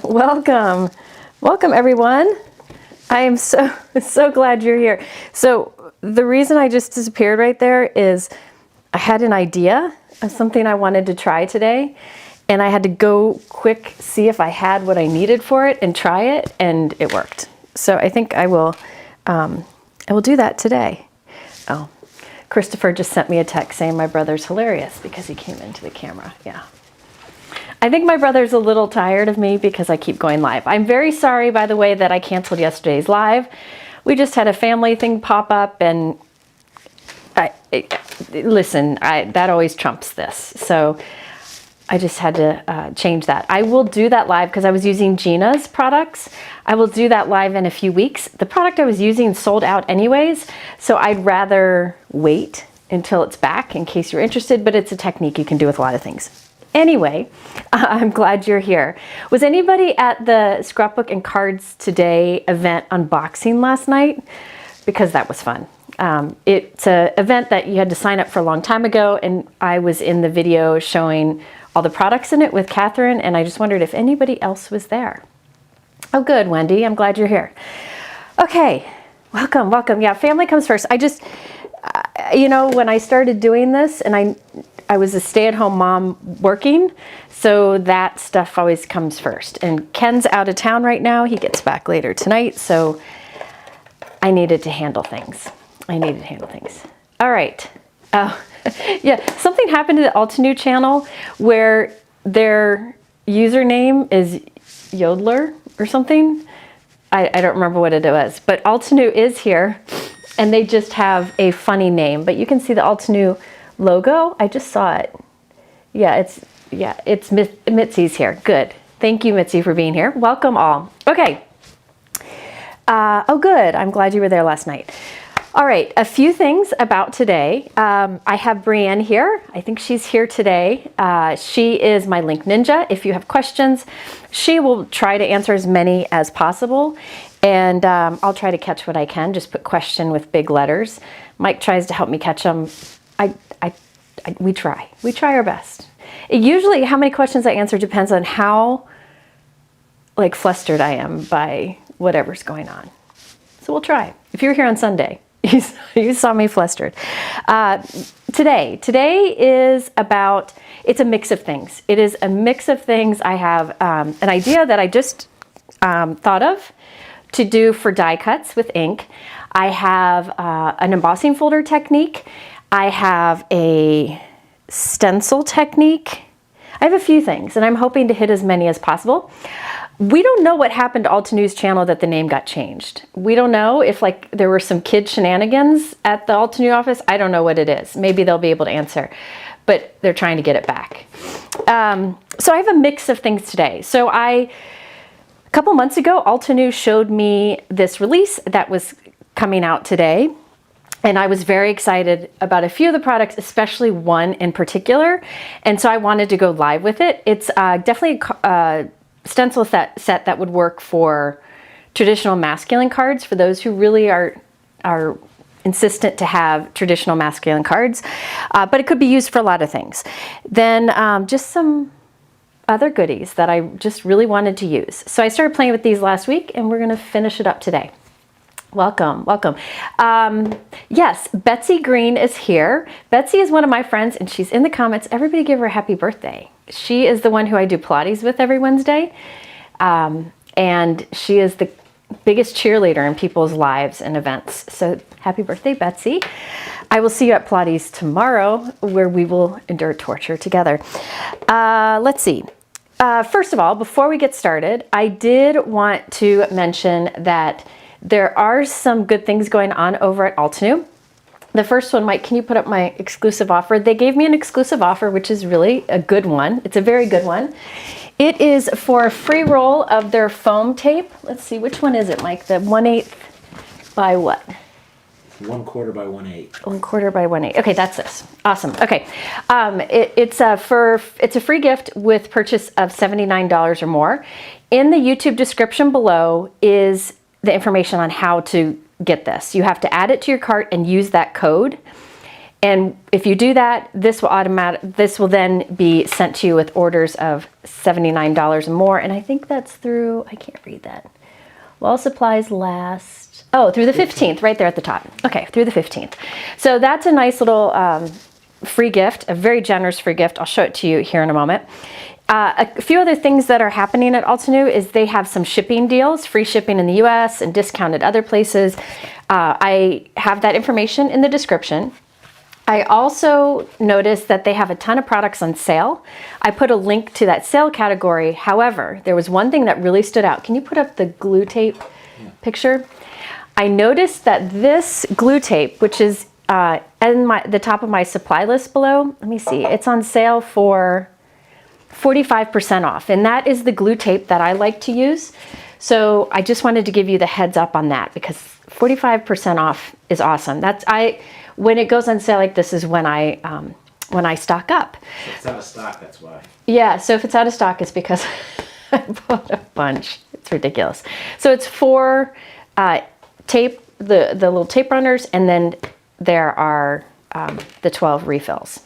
Welcome. Welcome, everyone. I am so glad you're here. So the reason I just disappeared right there is I had an idea of something I wanted to try today, and I had to go quick, see if I had what I needed for it and try it, and it worked. So I think I will do that today. Oh, Christopher just sent me a text saying my brother's hilarious because he came into the camera. Yeah. I think my brother's a little tired of me because I keep going live. I'm very sorry, by the way, that I canceled yesterday's live. We just had a family thing pop up, and listen, that always trumps this. So I just had to change that. I will do that live because I was using Gina's products. I will do that live in a few weeks. The product I was using sold out anyways, so I'd rather wait until it's back in case you're interested, but it's a technique you can do with a lot of things. Anyway, I'm glad you're here. Was anybody at the Scrapbook and Cards Today event unboxing last night? Because that was fun. It's an event that you had to sign up for a long time ago, and I was in the video showing all the products in it with Catherine, and I just wondered if anybody else was there. Oh, good, Wendy. I'm glad you're here. Okay, welcome, welcome. Yeah, family comes first. I just, you know, when I started doing this, and I was a stay-at-home mom working, so that stuff always comes first. And Ken's out of town right now. He gets back later tonight, so I needed to handle things. All right. Oh, yeah, something happened to the Altenew channel where their username is Yodeler or something. I don't remember what it was, but Altenew is here, and they just have a funny name. But you can see the Altenew logo. I just saw it. Yeah, it's Mitzi's here. Good. Thank you, Mitzi, for being here. Welcome all. Okay. Oh, good. I'm glad you were there last night. All right, a few things about today. I have Brienne here. I think she's here today. She is my link ninja. If you have questions, she will try to answer as many as possible. And I'll try to catch what I can. Just put question with big letters. Mike tries to help me catch them. We try our best. Usually how many questions I answer depends on how flustered I am by whatever's going on. So we'll try. If you were here on Sunday, you saw me flustered. Today is about, it's a mix of things. It is a mix of things. I have an idea that I just thought of to do for die cuts with ink. I have an embossing folder technique. I have a stencil technique. I have a few things, and I'm hoping to hit as many as possible. We don't know what happened to Altenew's channel that the name got changed. We don't know if there were some kid shenanigans at the Altenew office. I don't know what it is. Maybe they'll be able to answer, but they're trying to get it back. So I have a mix of things today. So a couple months ago, Altenew showed me this release that was coming out today. And I was very excited about a few of the products, especially one in particular. And so I wanted to go live with it. It's definitely a stencil set that would work for traditional masculine cards, for those who really are insistent to have traditional masculine cards. But it could be used for a lot of things. Then just some other goodies that I just really wanted to use. So I started playing with these last week, and we're gonna finish it up today. Welcome, welcome. Yes, Betsy Green is here. Betsy is one of my friends, and she's in the comments. Everybody give her a happy birthday. She is the one who I do Pilates with every Wednesday. And she is the biggest cheerleader in people's lives and events. So happy birthday, Betsy. I will see you at Pilates tomorrow, where we will endure torture together. Let's see. First of all, before we get started, I did want to mention that there are some good things going on over at Altenew. The first one, Mike, can you put up my exclusive offer? They gave me an exclusive offer, which is really a good one. It's a very good one. It is for a free roll of their foam tape. Let's see, which one is it, Mike? The 1/8 by what? 1/4 by 1/8. 1/4 by 1/8. Okay, that's this. Awesome. Okay, it's a free gift with purchase of $79 or more. In the YouTube description below is the information on how to get this. You have to add it to your cart and use that code. And if you do that, this will then be sent to you with orders of $79 or more. And I think that's through, I can't read that. While supplies last, oh, through the 15th, right there at the top. Okay, through the 15th. So that's a nice little free gift, a very generous free gift. I'll show it to you here in a moment. A few other things that are happening at Altenew is they have some shipping deals, free shipping in the US and discounted other places. I have that information in the description. I also noticed that they have a ton of products on sale. I put a link to that sale category. However, there was one thing that really stood out. Can you put up the glue tape picture? I noticed that this glue tape, which is in the top of my supply list below, let me see, it's on sale for 45% off. And that is the glue tape that I like to use. So I just wanted to give you the heads up on that because 45% off is awesome. When it goes on sale like this is when I stock up. So it's out of stock, that's why. Yeah, so if it's out of stock, it's because I bought a bunch. It's ridiculous. So it's 4 tape, the little tape runners, and then there are the 12 refills.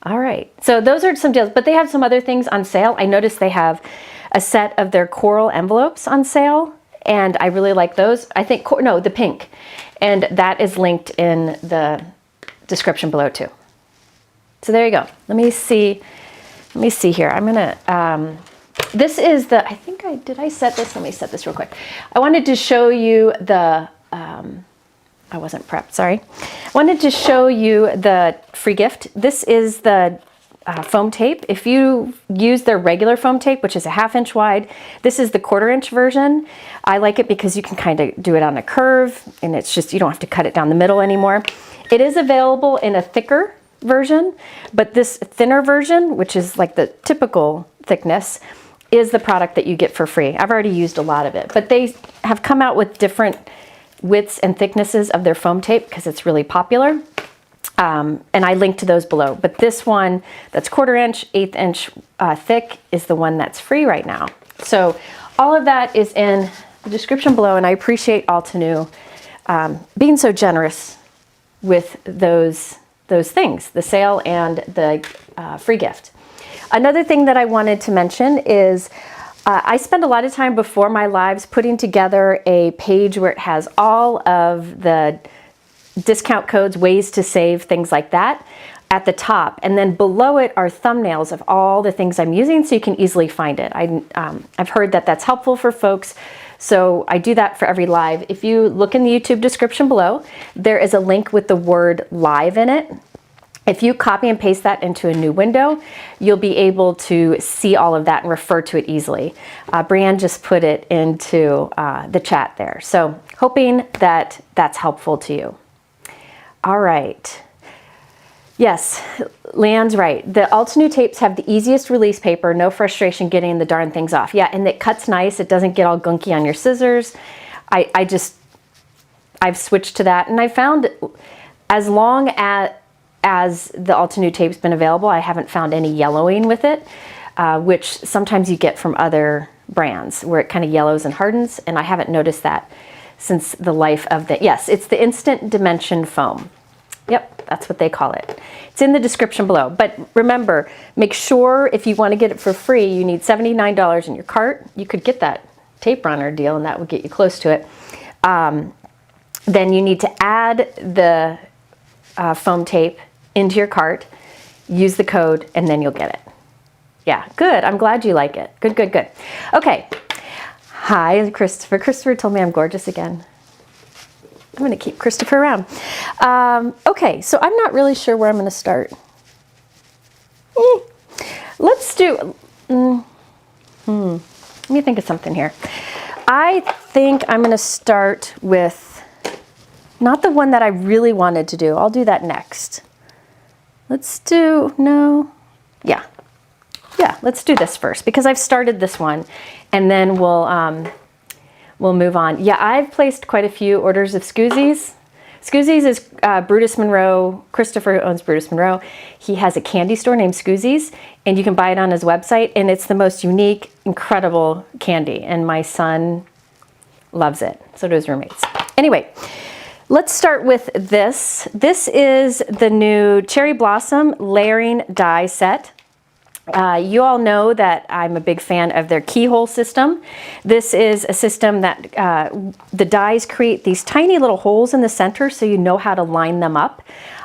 All right, so those are some deals, but they have some other things on sale. I noticed they have a set of their coral envelopes on sale, and I really like those. I think, no, the pink. And that is linked in the description below too. So there you go. Let me see here. I'm gonna, this is the, did I set this? Let me set this real quick. I wanted to show you the, I wasn't prepped, sorry. I wanted to show you the free gift. This is the foam tape. If you use their regular foam tape, which is a 1/2 inch wide, this is the 1/4 inch version. I like it because you can kind of do it on a curve and it's just, you don't have to cut it down the middle anymore. It is available in a thicker version, but this thinner version, which is like the typical thickness, is the product that you get for free. I've already used a lot of it, but they have come out with different widths and thicknesses of their foam tape because it's really popular. And I linked to those below, but this one that's 1/4 inch, 1/8 inch thick is the one that's free right now. So all of that is in the description below, and I appreciate Altenew being so generous with those things, the sale and the free gift. Another thing that I wanted to mention is I spend a lot of time before my lives putting together a page where it has all of the discount codes, ways to save, things like that at the top. And then below it are thumbnails of all the things I'm using so you can easily find it. I've heard that that's helpful for folks. So I do that for every live. If you look in the YouTube description below, there is a link with the word live in it. If you copy and paste that into a new window, you'll be able to see all of that and refer to it easily. Brianne just put it into the chat there. So hoping that that's helpful to you. All right. Yes, Leanne's right. The Altenew tapes have the easiest release paper, no frustration getting the darn things off. Yeah, and it cuts nice. It doesn't get all gunky on your scissors. I've switched to that, and I found as long as the Altenew tape's been available, I haven't found any yellowing with it, which sometimes you get from other brands where it kind of yellows and hardens, and I haven't noticed that since the life of the, yes, it's the Instant Dimension Foam. Yep, that's what they call it. It's in the description below. But remember, make sure if you want to get it for free, you need $79 in your cart. You could get that tape runner deal and that would get you close to it. Then you need to add the foam tape into your cart, use the code, and then you'll get it. Yeah, good. I'm glad you like it. Good, good, good. Okay. Hi, Christopher. Christopher told me I'm gorgeous again. I'm going to keep Christopher around. Okay, so I'm not really sure where I'm going to start. Let's do, let me think of something here. I think I'm going to start with, not the one that I really wanted to do. I'll do that next. Let's do, no, yeah, let's do this first because I've started this one and then we'll move on. Yeah, I've placed quite a few orders of Scoozies. Scoozies is Brutus Monroe. Christopher owns Brutus Monroe. He has a candy store named Scoozies, and you can buy it on his website, and it's the most unique, incredible candy, and my son loves it. So do his roommates. Anyway, Let's start with this. This is the new Cherry Blossom layering die set. You all know that I'm a big fan of their keyhole system. This is a system that the dies create these tiny little holes in the center so you know how to line them up.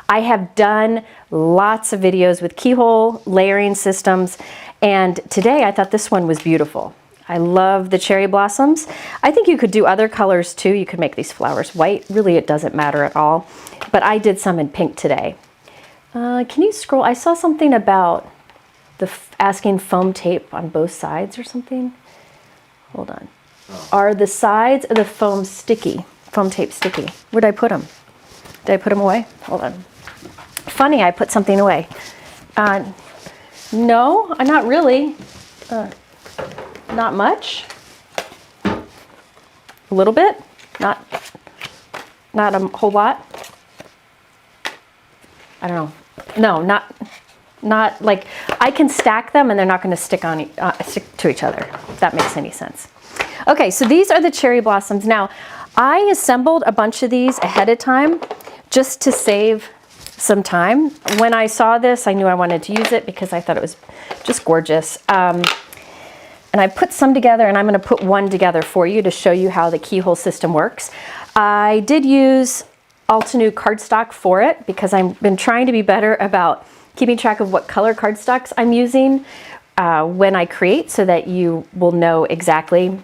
I have done lots of videos with keyhole layering systems, and today I thought this one was beautiful. I love the cherry blossoms. I think you could do other colors too. You could make these flowers white. Really, it doesn't matter at all. But I did some in pink today. Can you scroll? I saw something about asking foam tape on both sides or something. Hold on. Oh. Are the sides of the foam sticky? Foam tape sticky? Where'd I put them? Did I put them away? Hold on. Funny, I put something away. No, not really. Not much. A little bit. Not a whole lot. I don't know. No, not like I can stack them and they're not going to stick to each other, if that makes any sense. Okay, so these are the cherry blossoms. Now, I assembled a bunch of these ahead of time just to save some time. When I saw this, I knew I wanted to use it because I thought it was just gorgeous. And I put some together, and I'm going to put one together for you to show you how the keyhole system works. I did use Altenew cardstock for it because I've been trying to be better about keeping track of what color cardstocks I'm using when I create so that you will know exactly.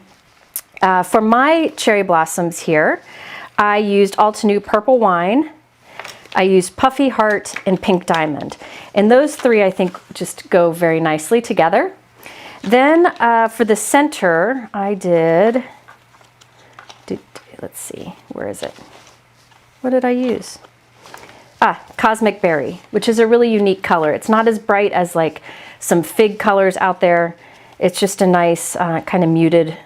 For my cherry blossoms here, I used Altenew Purple Wine, I used Puffy Heart, and Pink Diamond. And those three I think just go very nicely together. Then for the center, I did, let's see, where is it? What did I use? Cosmic Berry, which is a really unique color. It's not as bright as like some fig colors out there. It's just a nice kind of muted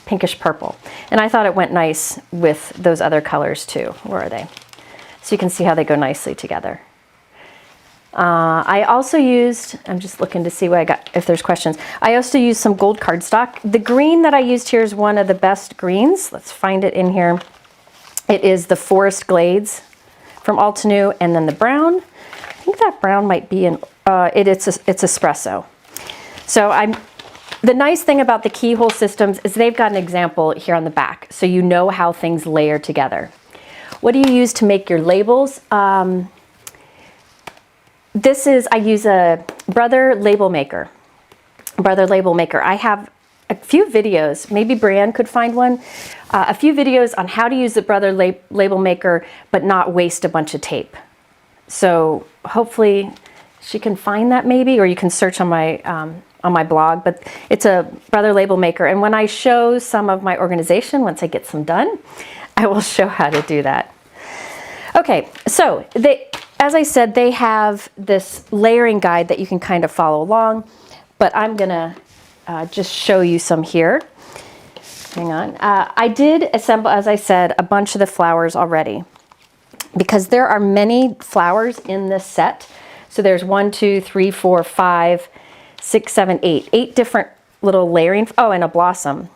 pinkish purple. And I thought it went nice with those other colors too. Where are they? So you can see how they go nicely together. I also used, I'm just looking to see what I got, if there's questions. I also used some gold cardstock. The green that I used here is one of the best greens. Let's find it in here. It is the Forest Glades from Altenew, and then the brown. I think that brown might be in, it's espresso. So the nice thing about the keyhole systems is they've got an example here on the back, so you know how things layer together. What do you use to make your labels? I use a Brother Label Maker. I have a few videos, maybe Brianne could find one, a few videos on how to use the Brother Label Maker but not waste a bunch of tape. So hopefully she can find that maybe, or you can search on my blog, but it's a Brother Label Maker. And when I show some of my organization, once I get some done, I will show how to do that. Okay, so as I said, they have this layering guide that you can kind of follow along, but I'm gonna just show you some here. Hang on. I did assemble, as I said, a bunch of the flowers already because there are many flowers in this set. So there's 1, 2, 3, 4, 5, 6, 7, 8. 8 different little layering, and a blossom,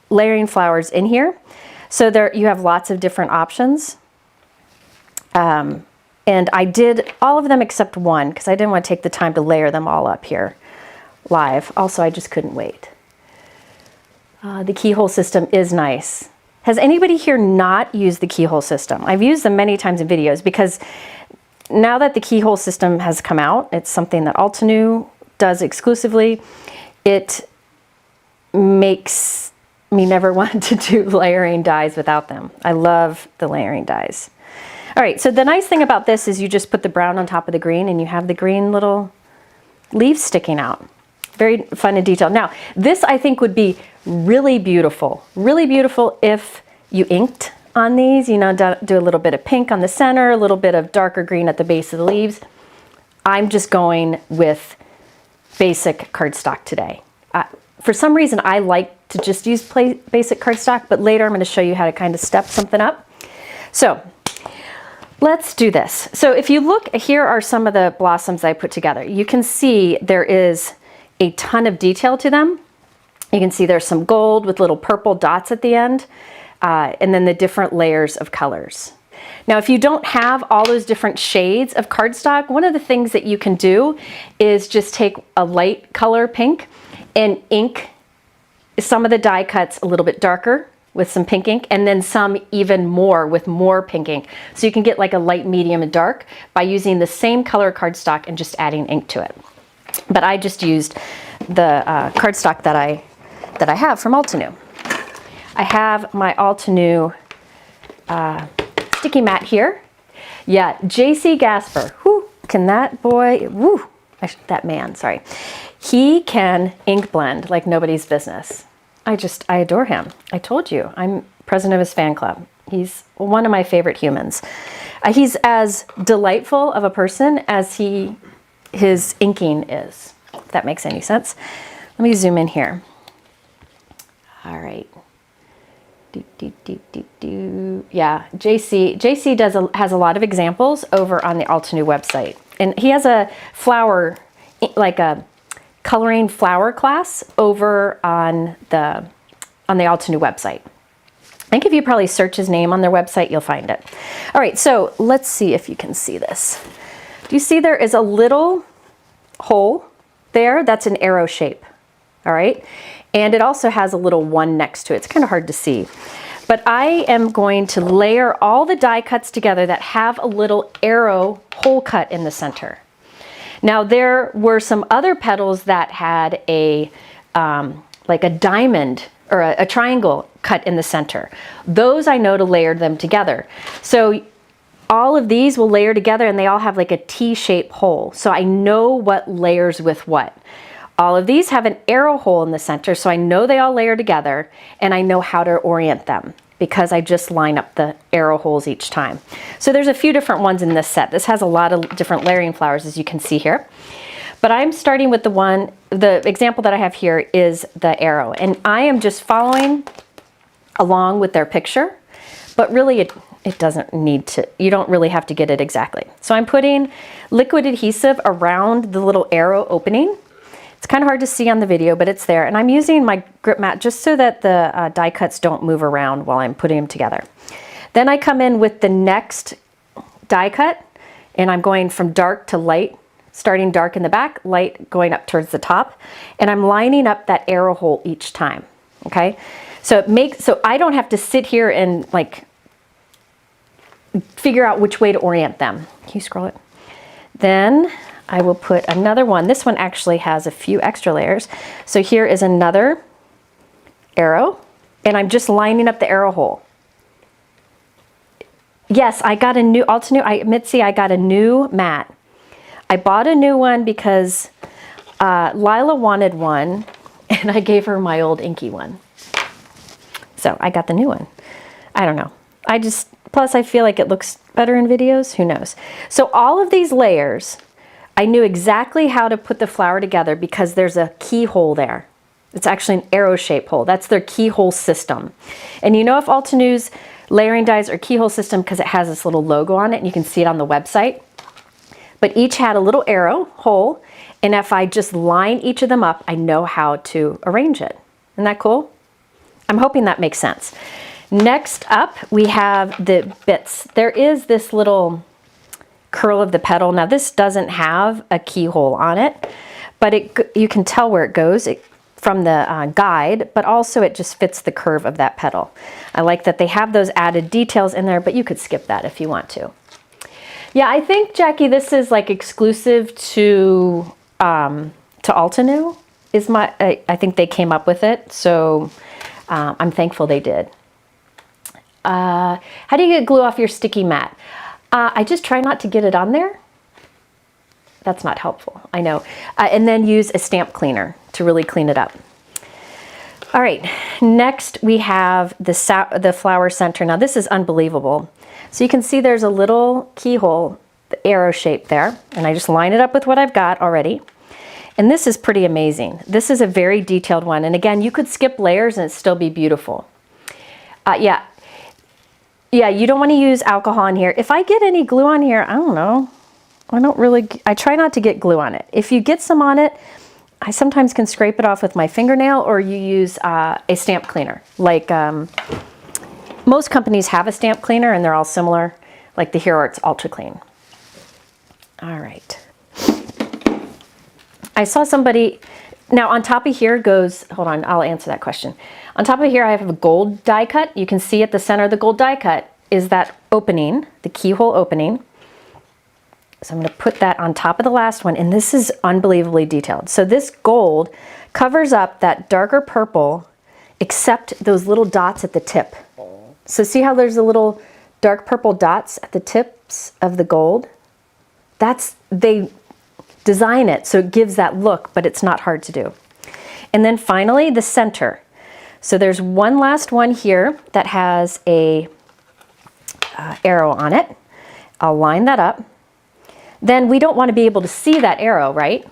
layering flowers in here. So there you have lots of different options. And I did all of them except one because I didn't want to take the time to layer them all up here live. Also, I just couldn't wait. The keyhole system is nice. Has anybody here not used the keyhole system? I've used them many times in videos because now that the keyhole system has come out, it's something that Altenew does exclusively. It makes me never want to do layering dies without them. I love the layering dies. All right, so the nice thing about this is you just put the brown on top of the green and you have the green little leaves sticking out. Very fun and detailed. Now, this I think would be really beautiful if you inked on these, you know, do a little bit of pink on the center, a little bit of darker green at the base of the leaves. I'm just going with basic cardstock today. For some reason, I like to just use basic cardstock, but later I'm going to show you how to kind of step something up. So let's do this. So if you look, here are some of the blossoms I put together. You can see there is a ton of detail to them. You can see there's some gold with little purple dots at the end, and then the different layers of colors. Now, if you don't have all those different shades of cardstock, one of the things that you can do is just take a light color pink and ink some of the die cuts a little bit darker with some pink ink, and then some even more with more pink ink. So you can get like a light, medium, and dark by using the same color cardstock and just adding ink to it. But I just used the cardstock that I have from Altenew. I have my Altenew sticky mat here. Yeah, JC Gasper. Whoo, can that boy, whoo, that man, sorry. He can ink blend like nobody's business. I adore him. I told you, I'm president of his fan club. He's one of my favorite humans. He's as delightful of a person as his inking is, if that makes any sense. Let me zoom in here. All right. Yeah, JC has a lot of examples over on the Altenew website. And he has a flower, like a coloring flower class over on the Altenew website. I think if you probably search his name on their website, you'll find it. All right, so let's see if you can see this. Do you see there is a little hole there? That's an arrow shape, all right? And it also has a little one next to it. It's kind of hard to see. But I am going to layer all the die cuts together that have a little arrow hole cut in the center. Now there were some other petals that had a like a diamond or a triangle cut in the center. Those I know to layer them together. So all of these will layer together and they all have like a T-shaped hole. So I know what layers with what. All of these have an arrow hole in the center, so I know they all layer together and I know how to orient them because I just line up the arrow holes each time. So there's a few different ones in this set. This has a lot of different layering flowers, as you can see here. But I'm starting with the example that I have here is the arrow. And I am just following along with their picture, but really it doesn't need to, you don't really have to get it exactly. So I'm putting liquid adhesive around the little arrow opening. It's kind of hard to see on the video, but it's there. And I'm using my grip mat just so that the die cuts don't move around while I'm putting them together. Then I come in with the next die cut and I'm going from dark to light, starting dark in the back, light going up towards the top. And I'm lining up that arrow hole each time, okay? So I don't have to sit here and like figure out which way to orient them. Can you scroll it? Then I will put another one. This one actually has a few extra layers. So here is another arrow, and I'm just lining up the arrow hole. Yes, I got a new Altenew, Mitzi, I got a new mat. I bought a new one because Lila wanted one, and I gave her my old inky one. So I got the new one. I don't know. Plus I feel like it looks better in videos, who knows. So all of these layers, I knew exactly how to put the flower together because there's a keyhole there. It's actually an arrow-shaped hole. That's their keyhole system. And you know if Altenew's layering dies are keyhole system because it has this little logo on it and you can see it on the website. But each had a little arrow hole, and if I just line each of them up, I know how to arrange it. Isn't that cool? I'm hoping that makes sense. Next up, we have the bits. There is this little curl of the petal. Now this doesn't have a keyhole on it, but you can tell where it goes from the guide, but also it just fits the curve of that petal. I like that they have those added details in there, but you could skip that if you want to. Yeah, I think, Jackie, this is like exclusive to Altenew. I think they came up with it, so I'm thankful they did. How do you get glue off your sticky mat? I just try not to get it on there. That's not helpful, I know. And then use a stamp cleaner to really clean it up. All right, next we have the flower center. Now this is unbelievable. So you can see there's a little keyhole, the arrow shape there, and I just line it up with what I've got already. And this is pretty amazing. This is a very detailed one. And again, you could skip layers and it'd still be beautiful. Yeah, you don't want to use alcohol in here. If I get any glue on here, I don't know. I try not to get glue on it. If you get some on it, I sometimes can scrape it off with my fingernail, or you use a stamp cleaner. Like most companies have a stamp cleaner and they're all similar. like the Hero Arts Ultra Clean. All right. I saw somebody, now on top of here goes, hold on, I'll answer that question. On top of here I have a gold die cut. You can see at the center of the gold die cut is that opening, the keyhole opening. So I'm going to put that on top of the last one, and this is unbelievably detailed. So this gold covers up that darker purple except those little dots at the tip. So see how there's a little dark purple dots at the tips of the gold? They design it so it gives that look, but it's not hard to do. And then finally the center. So there's one last one here that has a arrow on it. I'll line that up. Then we don't want to be able to see that arrow, right?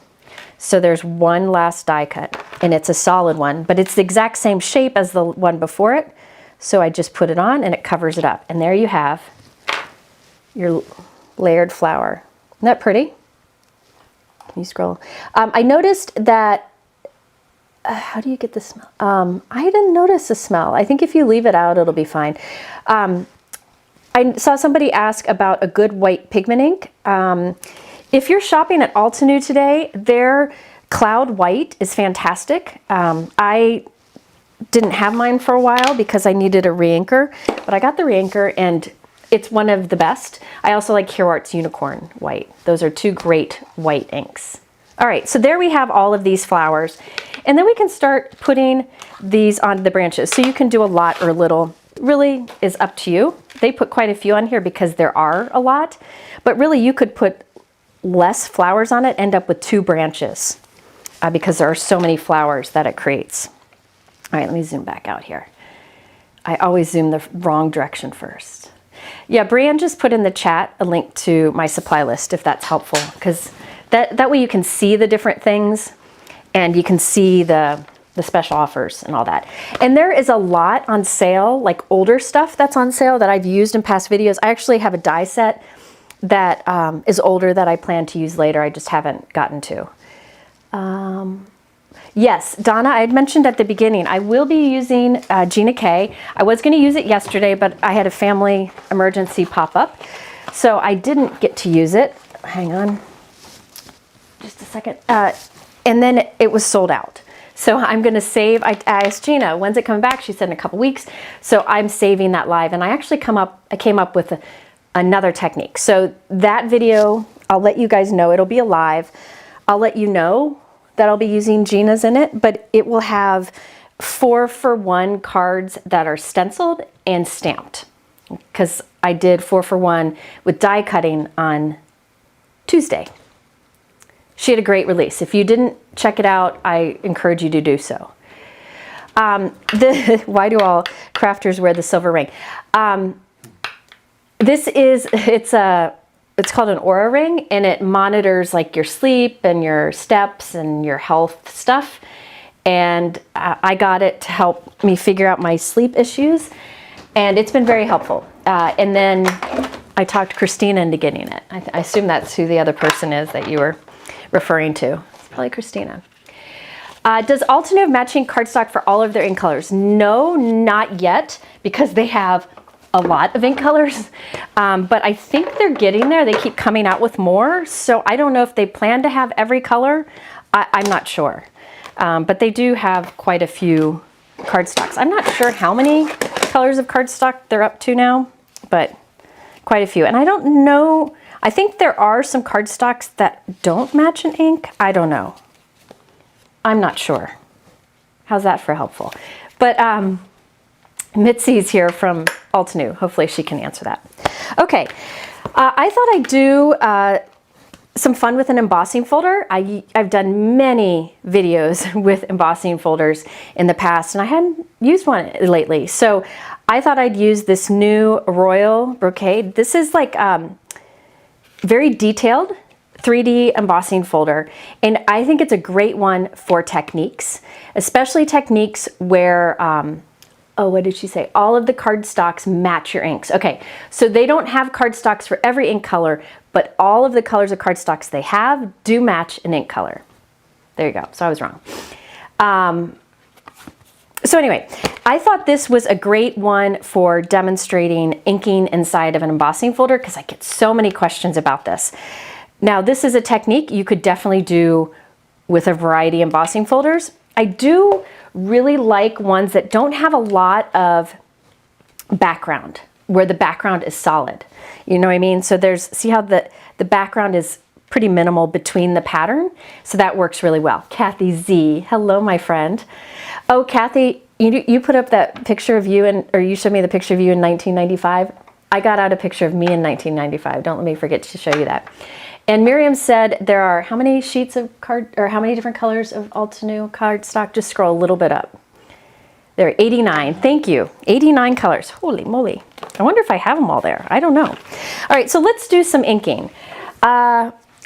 So there's one last die cut, and it's a solid one, but it's the exact same shape as the one before it. So I just put it on and it covers it up. And there you have your layered flower. Isn't that pretty? Can you scroll? I noticed that, how do you get the smell? I didn't notice the smell. I think if you leave it out, it'll be fine. I saw somebody ask about a good white pigment ink. If you're shopping at Altenew today, their Cloud White is fantastic. I didn't have mine for a while because I needed a re-inker, but I got the re-inker and it's one of the best. I also like Hero Arts Unicorn White. Those are two great white inks. All right, so there we have all of these flowers. And then we can start putting these onto the branches. So you can do a lot or little. Really is up to you. They put quite a few on here because there are a lot, but really you could put less flowers on it, end up with 2 branches because there are so many flowers that it creates. All right, let me zoom back out here. I always zoom the wrong direction first. Yeah, Brianne just put in the chat a link to my supply list if that's helpful, because that way you can see the different things and you can see the special offers and all that. And there is a lot on sale, like older stuff that's on sale that I've used in past videos. I actually have a die set that is older that I plan to use later. I just haven't gotten to. Yes, Donna, I had mentioned at the beginning, I will be using Gina K. I was going to use it yesterday, but I had a family emergency pop up. So I didn't get to use it. Hang on just a second. And then it was sold out. So I'm going to save, I asked Gina, when's it coming back? She said in a couple weeks. So I'm saving that live. And I actually came up with another technique. So that video, I'll let you guys know, it'll be alive. I'll let you know that I'll be using Gina's in it, but it will have 4-for-1 cards that are stenciled and stamped. Because I did 4-for-1 with die cutting on Tuesday. She had a great release. If you didn't check it out, I encourage you to do so. Why do all crafters wear the silver ring? It's called an Aura ring, and it monitors like your sleep and your steps and your health stuff. And I got it to help me figure out my sleep issues, and it's been very helpful. And then I talked Christina into getting it. I assume that's who the other person is that you were referring to. It's probably Christina. Does Altenew have matching cardstock for all of their ink colors? No, not yet, because they have a lot of ink colors, but I think they're getting there. They keep coming out with more, so I don't know if they plan to have every color. I'm not sure, but they do have quite a few cardstocks. I'm not sure how many colors of cardstock they're up to now, but quite a few. And I don't know, I think there are some cardstocks that don't match an ink. I don't know. I'm not sure. How's that for helpful? But Mitzi's here from Altenew. Hopefully she can answer that. Okay, I thought I'd do some fun with an embossing folder. I've done many videos with embossing folders in the past, and I hadn't used one lately. So I thought I'd use this new Royal Brocade. This is like very detailed 3D embossing folder, and I think it's a great one for techniques, especially techniques where oh, what did she say? All of the cardstocks match your inks. Okay, so they don't have cardstocks for every ink color, but all of the colors of cardstocks they have do match an ink color. There you go, so I was wrong. So anyway, I thought this was a great one for demonstrating inking inside of an embossing folder because I get so many questions about this. Now, this is a technique you could definitely do with a variety of embossing folders. I do really like ones that don't have a lot of background, where the background is solid. You know what I mean? So see how the background is pretty minimal between the pattern? So that works really well. Kathy Z, hello, my friend. Oh, Kathy, you put up that picture of you, or you showed me the picture of you in 1995. I got out a picture of me in 1995. Don't let me forget to show you that. And Miriam said there are how many sheets of card, or how many different colors of Altenew cardstock? Just scroll a little bit up. There are 89. Thank you. 89 colors. Holy moly. I wonder if I have them all there. I don't know. All right, so let's do some inking.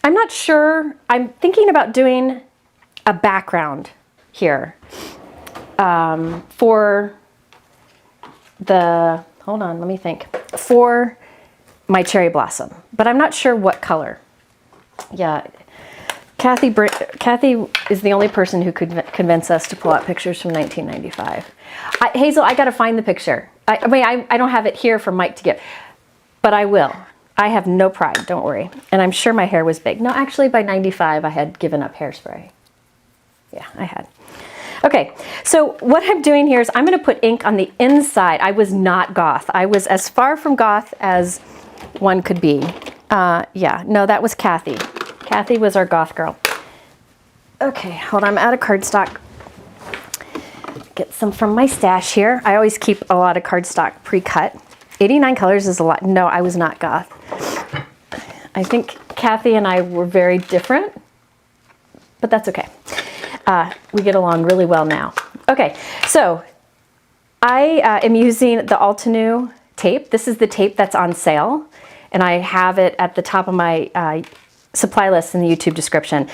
I'm not sure. I'm thinking about doing a background here for the, hold on, let me think, for my cherry blossom, but I'm not sure what color. Yeah, Kathy is the only person who could convince us to pull out pictures from 1995. Hazel, I got to find the picture. I mean, I don't have it here for Mike to give, but I will. I have no pride, don't worry. And I'm sure my hair was big. No, actually by 95, I had given up hairspray. Yeah, I had. Okay, so what I'm doing here is I'm going to put ink on the inside. I was not goth. I was as far from goth as one could be. Yeah, no, that was Kathy. Kathy was our goth girl. Okay, hold on, I'm out of cardstock. Get some from my stash here. I always keep a lot of cardstock pre-cut. 89 colors is a lot. No, I was not goth. I think Kathy and I were very different, but that's okay. We get along really well now. Okay, so I am using the Altenew tape. This is the tape that's on sale, and I have it at the top of my supply list in the YouTube description.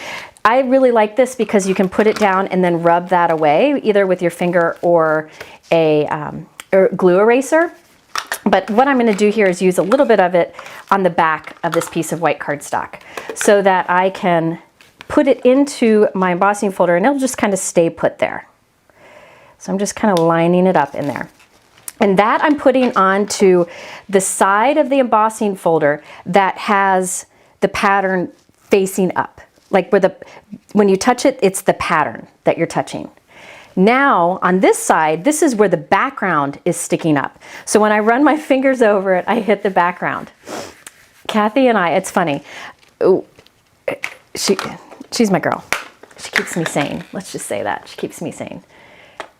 I really like this because you can put it down and then rub that away, either with your finger or a glue eraser. But what I'm going to do here is use a little bit of it on the back of this piece of white cardstock so that I can put it into my embossing folder and it'll just kind of stay put there. So I'm just kind of lining it up in there. And that I'm putting onto the side of the embossing folder that has the pattern facing up. Like when you touch it, it's the pattern that you're touching. Now on this side, this is where the background is sticking up. So when I run my fingers over it, I hit the background. Kathy and I, it's funny. Ooh, she's my girl. She keeps me sane. Let's just say that. She keeps me sane.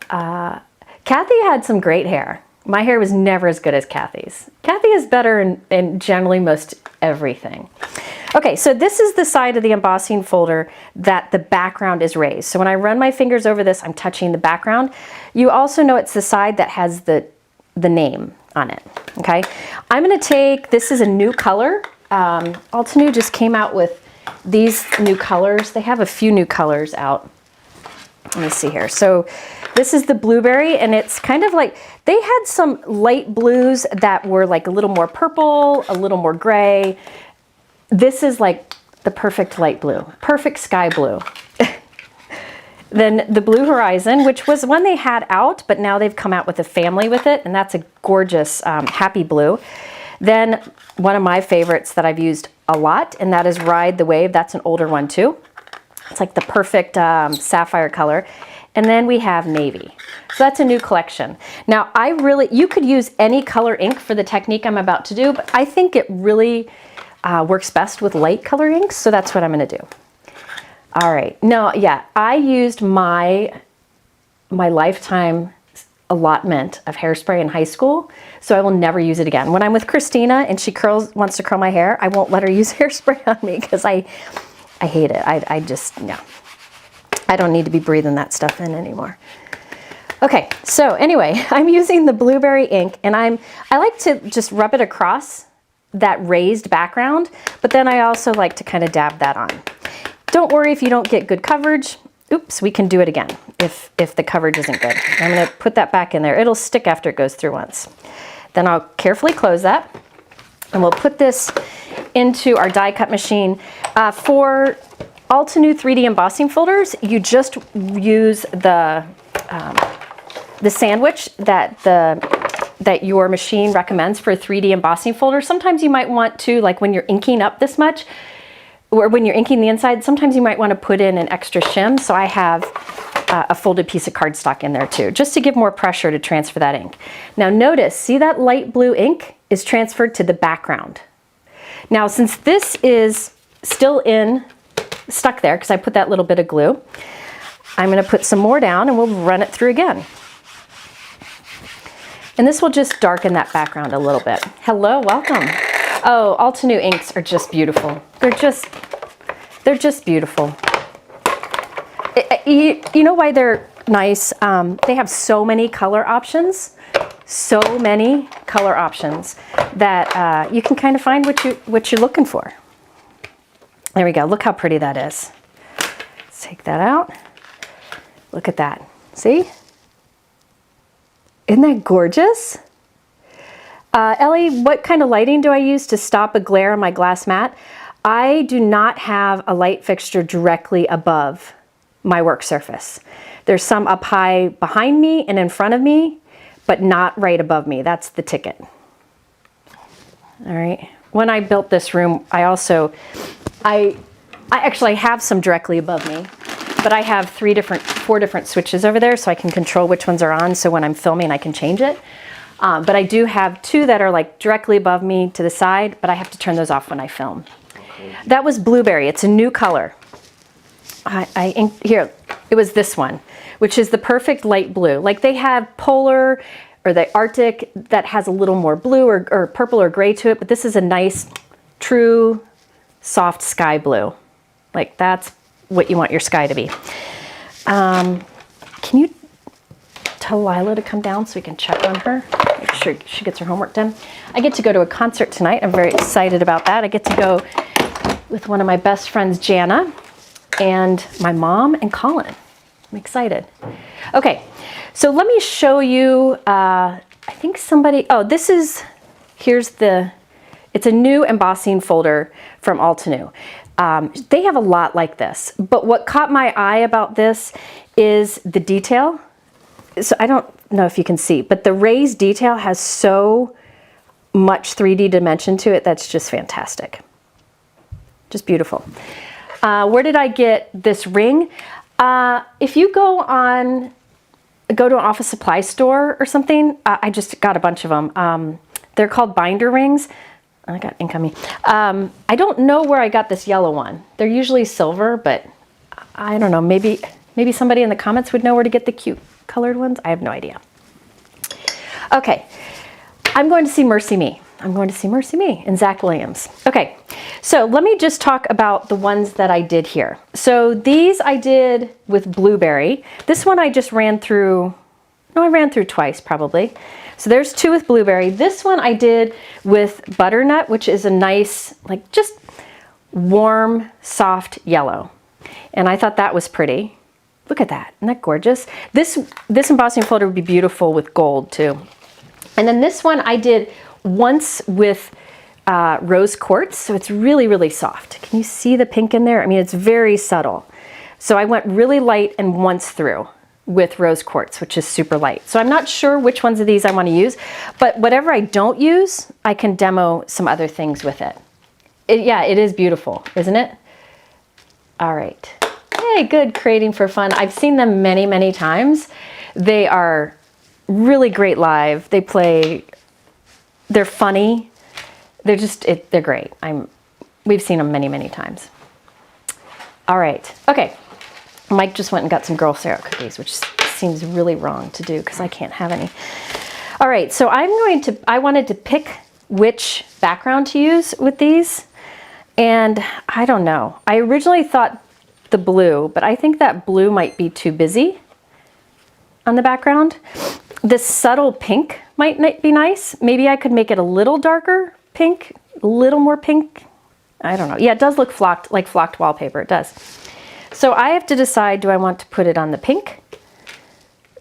Kathy had some great hair. My hair was never as good as Kathy's. Kathy is better in generally most everything. Okay, so this is the side of the embossing folder that the background is raised. So when I run my fingers over this, I'm touching the background. You also know it's the side that has the name on it, okay? I'm gonna take, this is a new color. Altenew just came out with these new colors. They have a few new colors out. Let me see here. So this is the blueberry, and it's kind of like, they had some light blues that were like a little more purple, a little more gray. This is like the perfect light blue, perfect sky blue. Then the Blue Horizon, which was one they had out, but now they've come out with a family with it, and that's a gorgeous happy blue. Then one of my favorites that I've used a lot, and that is Ride the Wave. That's an older one too. It's like the perfect sapphire color. And then we have navy. So that's a new collection. Now you could use any color ink for the technique I'm about to do, but I think it really works best with light color inks, so that's what I'm gonna do. All right, no, yeah, I used my lifetime allotment of hairspray in high school, so I will never use it again. When I'm with Christina and she wants to curl my hair, I won't let her use hairspray on me because I hate it. I just, no. I don't need to be breathing that stuff in anymore. Okay, so anyway, I'm using the blueberry ink, and I like to just rub it across that raised background, but then I also like to kind of dab that on. Don't worry if you don't get good coverage. Oops, we can do it again if the coverage isn't good. I'm gonna put that back in there. It'll stick after it goes through once. Then I'll carefully close that, and we'll put this into our die cut machine. For Altenew 3D embossing folders, you just use the the sandwich that that your machine recommends for a 3D embossing folder. Sometimes you might want to, like when you're inking up this much, or when you're inking the inside, sometimes you might want to put in an extra shim. So I have a folded piece of cardstock in there too, just to give more pressure to transfer that ink. Now notice, see that light blue ink is transferred to the background. Now since this is still stuck there, because I put that little bit of glue, I'm going to put some more down and we'll run it through again. And this will just darken that background a little bit. Hello, welcome. Oh, Altenew inks are just beautiful. They're just beautiful. You know why they're nice? They have so many color options, that you can kind of find what you're looking for. There we go. Look how pretty that is. Let's take that out. Look at that. See? Isn't that gorgeous? Ellie, what kind of lighting do I use to stop a glare on my glass mat? I do not have a light fixture directly above my work surface. There's some up high behind me and in front of me, but not right above me. That's the ticket. All right. When I built this room, I actually have some directly above me, but I have 4 different switches over there, so I can control which ones are on. So when I'm filming, I can change it. But I do have 2 that are like directly above me to the side, but I have to turn those off when I film. Okay. That was blueberry. It's a new color. Here, it was this one, which is the perfect light blue. Like they have polar or the Arctic that has a little more blue or purple or gray to it, but this is a nice, true, soft sky blue. Like that's what you want your sky to be. Can you tell Lila to come down so we can check on her? Make sure she gets her homework done. I get to go to a concert tonight. I'm very excited about that. I get to go with one of my best friends, Jana, and my mom and Colin. I'm excited. Okay, so let me show you, I think somebody, it's a new embossing folder from Altenew. They have a lot like this, but what caught my eye about this is the detail. So I don't know if you can see, but the raised detail has so much 3D dimension to it that's just fantastic. Just beautiful. Where did I get this ring? If you go to an office supply store or something, I just got a bunch of them. They're called binder rings. I got ink on me. I don't know where I got this yellow one. They're usually silver, but I don't know. Maybe somebody in the comments would know where to get the cute colored ones. I have no idea. Okay, I'm going to see Mercy Me. I'm going to see Mercy Me and Zach Williams. Okay, so let me just talk about the ones that I did here. So these I did with blueberry. This one I just ran through, no, I ran through twice probably. So there's 2 with blueberry. This one I did with butternut, which is a nice, like just warm, soft yellow. And I thought that was pretty. Look at that, isn't that gorgeous? This embossing folder would be beautiful with gold too. And then this one I did once with rose quartz, so it's really, really soft. Can you see the pink in there? I mean, it's very subtle. So I went really light and once through with rose quartz, which is super light. So I'm not sure which ones of these I want to use, but whatever I don't use, I can demo some other things with it. Yeah, it is beautiful, isn't it? All right. Hey, good, creating for fun. I've seen them many, many times. They are really great live. They're funny. They're great. We've seen them many, many times. All right, okay. Mike just went and got some Girl Scout cookies, which seems really wrong to do because I can't have any. All right, so I wanted to pick which background to use with these, and I don't know. I originally thought the blue, but I think that blue might be too busy on the background. This subtle pink might be nice. Maybe I could make it a little darker pink, a little more pink. I don't know. Yeah, it does look flocked, like flocked wallpaper. It does. So I have to decide, do I want to put it on the pink,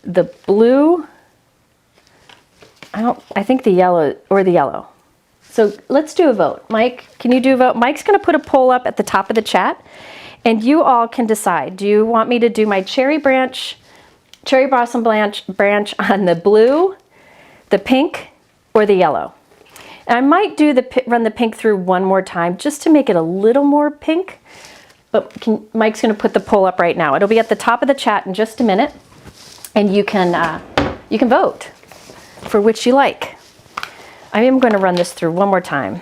the blue? I think the yellow or the yellow. So let's do a vote. Mike, can you do a vote? Mike's going to put a poll up at the top of the chat, and you all can decide. Do you want me to do my cherry branch cherry blossom branch on the blue, the pink, or the yellow. And I might run the pink through one more time just to make it a little more pink. But Mike's going to put the poll up right now. It'll be at the top of the chat in just a minute, and you can vote for which you like. I am going to run this through one more time.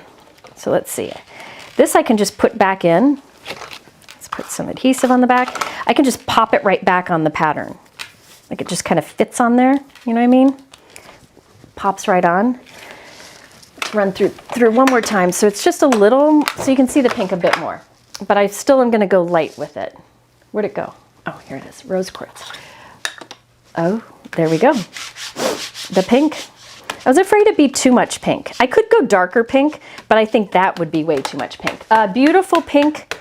So let's see. This I can just put back in. Let's put some adhesive on the back. I can just pop it right back on the pattern. Like it just kind of fits on there. You know what I mean? Pops right on. Let's run through one more time. So it's just a little, so you can see the pink a bit more. But I still am going to go light with it. Where'd it go? Oh, here it is. Rose quartz. Oh, there we go. The pink. I was afraid it'd be too much pink. I could go darker pink, but I think that would be way too much pink. Beautiful pink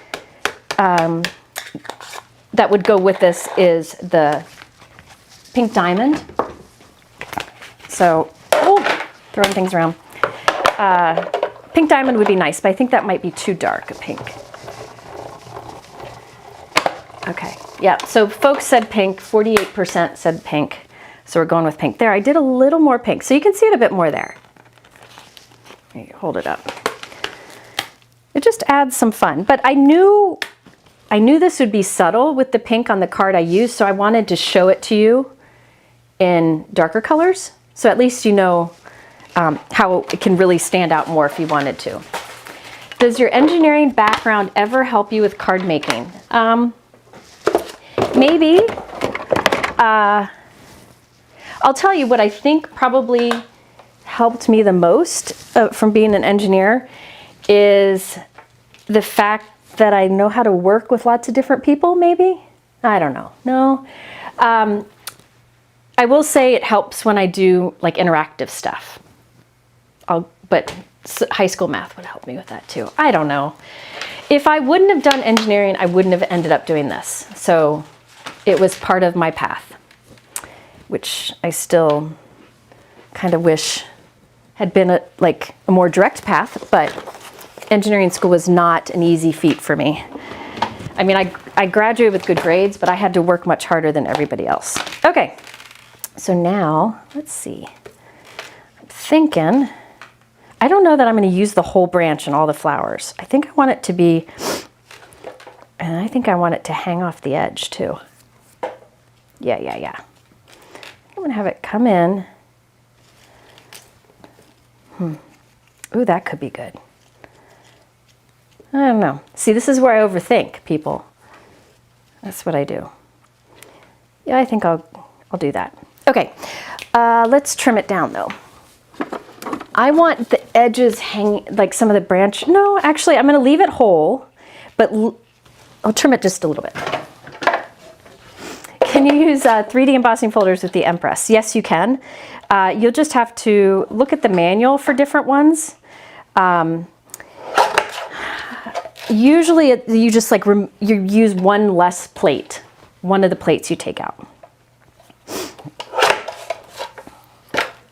that would go with this is the pink diamond. So, throwing things around. Pink diamond would be nice, but I think that might be too dark a pink. Okay, yeah, so folks said pink, 48% said pink. So we're going with pink there. I did a little more pink, so you can see it a bit more there. Hold it up. It just adds some fun, but I knew this would be subtle with the pink on the card I used, so I wanted to show it to you in darker colors, so at least you know how it can really stand out more if you wanted to. Does your engineering background ever help you with card making? Maybe. I'll tell you what I think probably helped me the most from being an engineer is the fact that I know how to work with lots of different people, maybe? I don't know. No. I will say it helps when I do like interactive stuff. But high school math would help me with that too. I don't know. If I wouldn't have done engineering, I wouldn't have ended up doing this. So it was part of my path, which I still kind of wish had been a more direct path, but engineering school was not an easy feat for me. I mean, I graduated with good grades, but I had to work much harder than everybody else. Okay, so now, let's see. I'm thinking, I don't know that I'm going to use the whole branch and all the flowers. I think I want it to be, and I think I want it to hang off the edge too. Yeah. I'm going to have it come in. Ooh, that could be good. I don't know. See, this is where I overthink, people. That's what I do. Yeah, I think I'll do that. Okay, let's trim it down though. I want the edges hanging, like some of the branch. No, actually, I'm going to leave it whole, but I'll trim it just a little bit. Can you use 3D embossing folders with the Empress? Yes, you can. You'll just have to look at the manual for different ones. Usually you just you use one less plate. One of the plates you take out.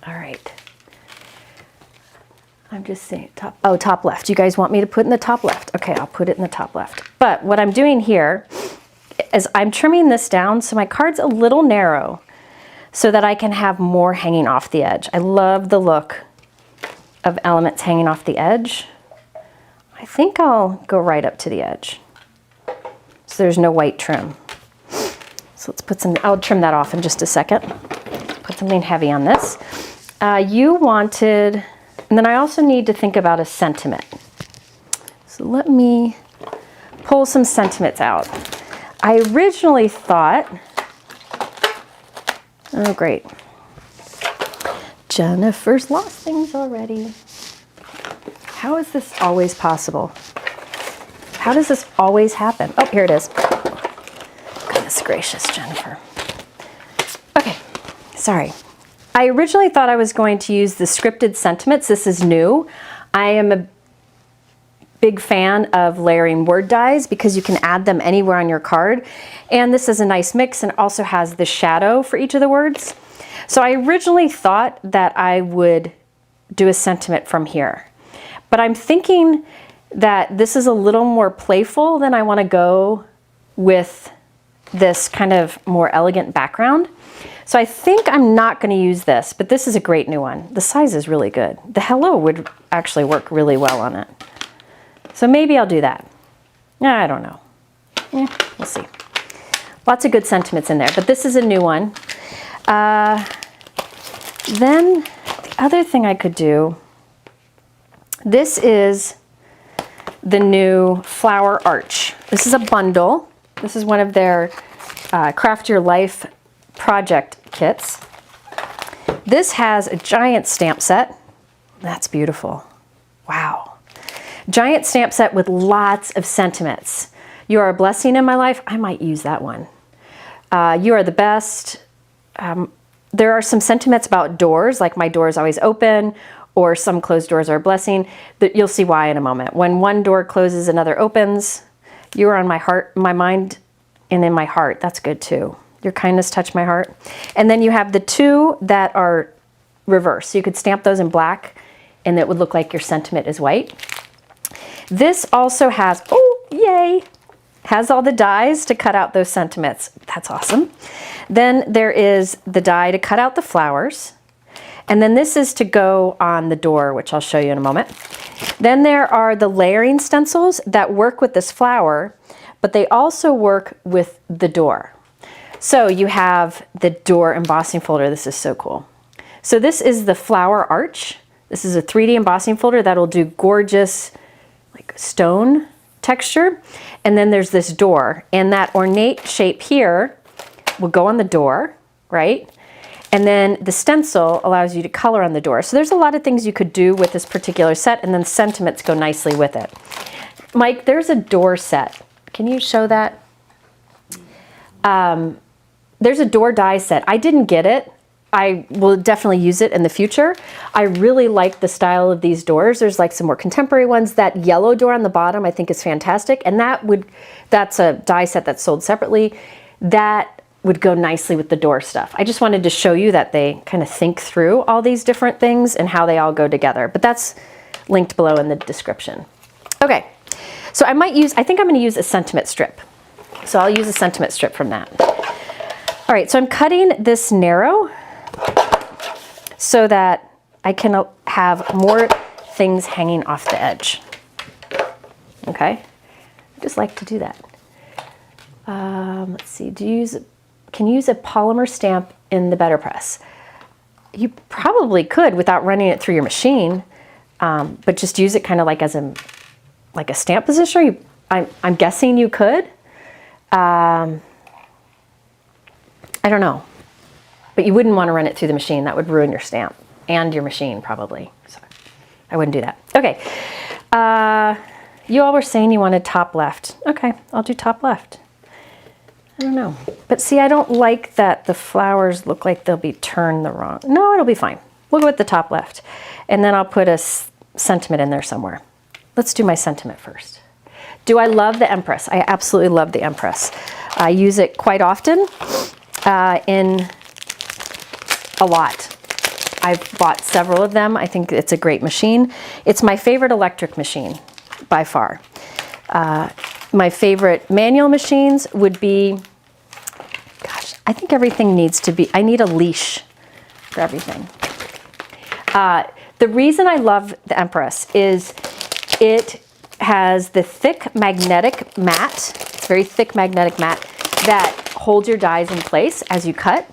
All right. I'm just saying top left. You guys want me to put in the top left? Okay, I'll put it in the top left. But what I'm doing here is I'm trimming this down so my card's a little narrow so that I can have more hanging off the edge. I love the look of elements hanging off the edge. I think I'll go right up to the edge so there's no white trim. So let's put I'll trim that off in just a second. Put something heavy on this. You wanted, and then I also need to think about a sentiment. So let me pull some sentiments out. I originally thought, oh great, Jennifer's lost things already. How is this always possible? How does this always happen? Oh, here it is. Goodness gracious, Jennifer. Okay, sorry. I originally thought I was going to use the scripted sentiments. This is new. I am a big fan of layering word dies because you can add them anywhere on your card. And this is a nice mix and it also has the shadow for each of the words. So I originally thought that I would do a sentiment from here. But I'm thinking that this is a little more playful than I want to go with this kind of more elegant background. So I think I'm not going to use this, but this is a great new one. The size is really good. The hello would actually work really well on it. So maybe I'll do that. I don't know. We'll see. Lots of good sentiments in there, but this is a new one. Then the other thing I could do, this is the new flower arch. This is a bundle. This is one of their Craft Your Life project kits. This has a giant stamp set. That's beautiful. Wow. Giant stamp set with lots of sentiments. You are a blessing in my life. I might use that one. You are the best. There are some sentiments about doors, like my door is always open, or some closed doors are a blessing. You'll see why in a moment. When one door closes, another opens. You are on my heart, my mind, and in my heart. That's good too. Your kindness touched my heart. And then you have the two that are reversed. So you could stamp those in black and it would look like your sentiment is white. This also has, oh, yay, has all the dies to cut out those sentiments. That's awesome. Then there is the die to cut out the flowers. And then this is to go on the door, which I'll show you in a moment. Then there are the layering stencils that work with this flower, but they also work with the door. So you have the door embossing folder. This is so cool. So this is the flower arch. This is a 3D embossing folder that'll do gorgeous like stone texture. And then there's this door, and that ornate shape here will go on the door, right? And then the stencil allows you to color on the door. So there's a lot of things you could do with this particular set, and then sentiments go nicely with it. Mike, there's a door set. Can you show that? There's a door die set. I didn't get it. I will definitely use it in the future. I really like the style of these doors. There's like some more contemporary ones. That yellow door on the bottom I think is fantastic. And that's a die set that's sold separately. That would go nicely with the door stuff. I just wanted to show you that they kind of think through all these different things and how they all go together. But that's linked below in the description. Okay, so I think I'm gonna use a sentiment strip. So I'll use a sentiment strip from that. All right, so I'm cutting this narrow so that I can have more things hanging off the edge. Okay, I just like to do that. Let's see, can you use a polymer stamp in the Better Press? You probably could without running it through your machine, but just use it kind of like as a stamp positioner. I'm guessing you could. I don't know, but you wouldn't want to run it through the machine. That would ruin your stamp and your machine probably. So I wouldn't do that. Okay, you all were saying you wanted top left. Okay, I'll do top left. I don't know, but see, I don't like that the flowers look like they'll be turned the wrong. No, it'll be fine. We'll go with the top left, and then I'll put a sentiment in there somewhere. Let's do my sentiment first. Do I love the Empress? I absolutely love the Empress. I use it quite often in a lot. I've bought several of them. I think it's a great machine. It's my favorite electric machine by far. My favorite manual machines would be, gosh, I think everything needs to be, I need a leash for everything. The reason I love the Empress is it has the thick magnetic mat. It's very thick magnetic mat that holds your dies in place as you cut.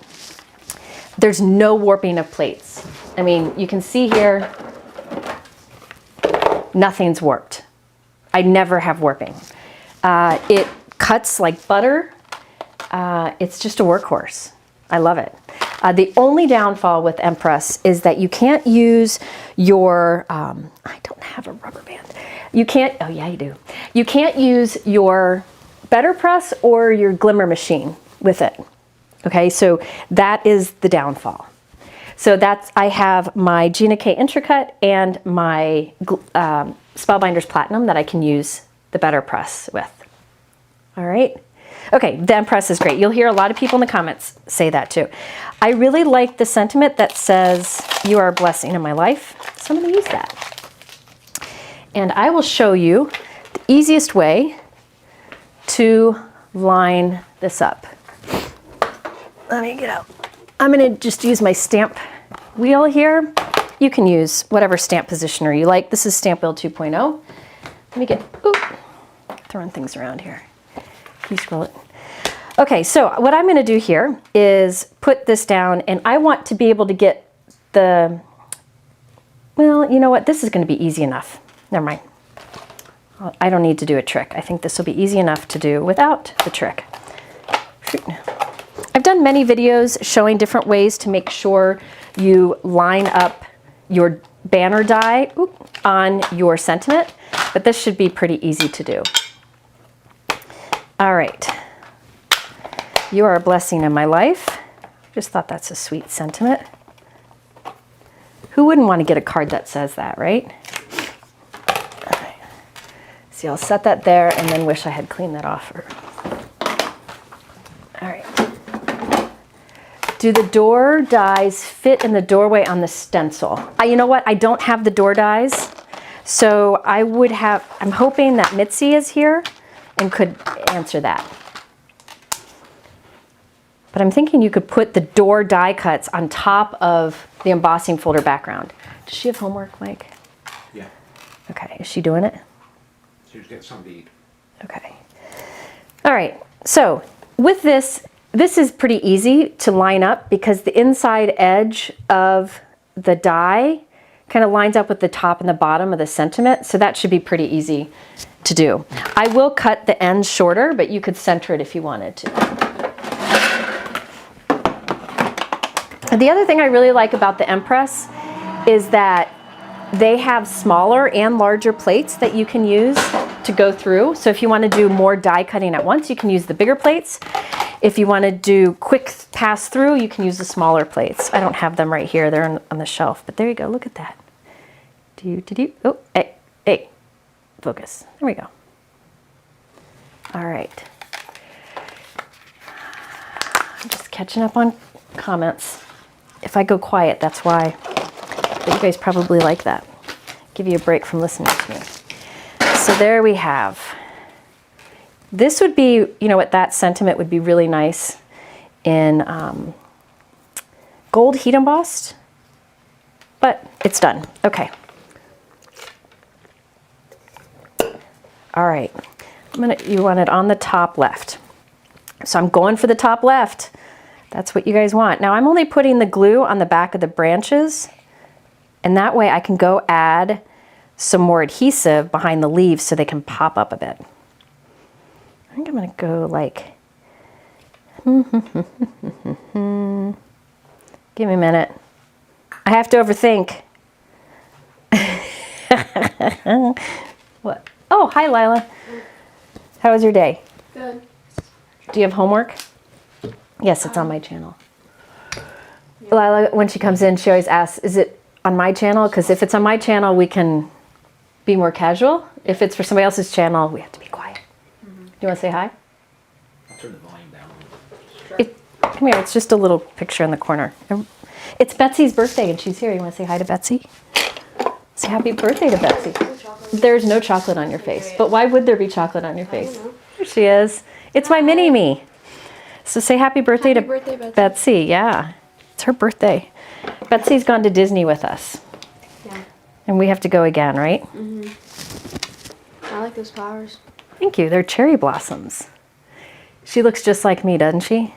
There's no warping of plates. I mean, you can see here, nothing's warped. I never have warping. It cuts like butter. It's just a workhorse. I love it. The only downfall with Empress is that you can't use your, I don't have a rubber band. You can't, oh yeah, you do. You can't use your Better Press or your Glimmer machine with it. Okay, so that is the downfall. So I have my Gina K Intricate and my Spellbinders Platinum that I can use the Better Press with. All right. Okay, the Empress is great. You'll hear a lot of people in the comments say that too. I really like the sentiment that says, you are a blessing in my life. So I'm going to use that. And I will show you the easiest way to line this up. let me get out. I'm gonna just use my stamp wheel here. You can use whatever stamp positioner you like. This is Stamp Wheel 2.0. Let me get, ooh, throwing things around here. Can you scroll it? Okay, so what I'm gonna do here is put this down, and I want to be able to get the, well, you know what? This is gonna be easy enough. Never mind. I don't need to do a trick. I think this will be easy enough to do without the trick. I've done many videos showing different ways to make sure you line up your banner die on your sentiment, but this should be pretty easy to do. All right. You are a blessing in my life. Just thought that's a sweet sentiment. Who wouldn't want to get a card that says that, right? All right. See, I'll set that there and then wish I had cleaned that off. All right. Do the door dies fit in the doorway on the stencil? You know what? I don't have the door dies. So I would have, I'm hoping that Mitzi is here and could answer that. But I'm thinking you could put the door die cuts on top of the embossing folder background. Does she have homework, Mike? Yeah. Okay, is she doing it? She's got some to eat. Okay. All right, so with this, this is pretty easy to line up because the inside edge of the die kind of lines up with the top and the bottom of the sentiment, so that should be pretty easy to do. I will cut the ends shorter, but you could center it if you wanted to. The other thing I really like about the Empress is that they have smaller and larger plates that you can use to go through. So if you want to do more die cutting at once, you can use the bigger plates. If you want to do quick pass through, you can use the smaller plates. I don't have them right here. They're on the shelf, but there you go. Look at that. Oh, hey, focus. There we go. All right. I'm just catching up on comments. If I go quiet, that's why. But you guys probably like that. Give you a break from listening to me. So there we have. This would be, you know what, that sentiment would be really nice in gold heat embossed, but it's done. Okay. All right. You want it on the top left. So I'm going for the top left. That's what you guys want. Now I'm only putting the glue on the back of the branches, and that way I can go add some more adhesive behind the leaves so they can pop up a bit. I think I'm gonna go like, give me a minute. I have to overthink. What? Oh, hi Lila. How was your day? Good. Do you have homework? Yes, it's on my channel. Yeah. Lila, when she comes in, she always asks, is it on my channel? Because if it's on my channel, we can be more casual. If it's for somebody else's channel, we have to be quiet. Mm-hmm. Do you want to say hi? I'll turn the volume down. Sure. Come here, it's just a little picture in the corner. It's Betsy's birthday and she's here. You want to say hi to Betsy? Say happy birthday to Betsy. There's no chocolate on your face. But why would there be chocolate on your face? Here she is. It's my mini-me. So say happy birthday to Betsy. Yeah, it's her birthday. Betsy's gone to Disney with us. Yeah. And we have to go again, right? Mm-hmm. I like those flowers. Thank you. They're cherry blossoms. She looks just like me, doesn't she?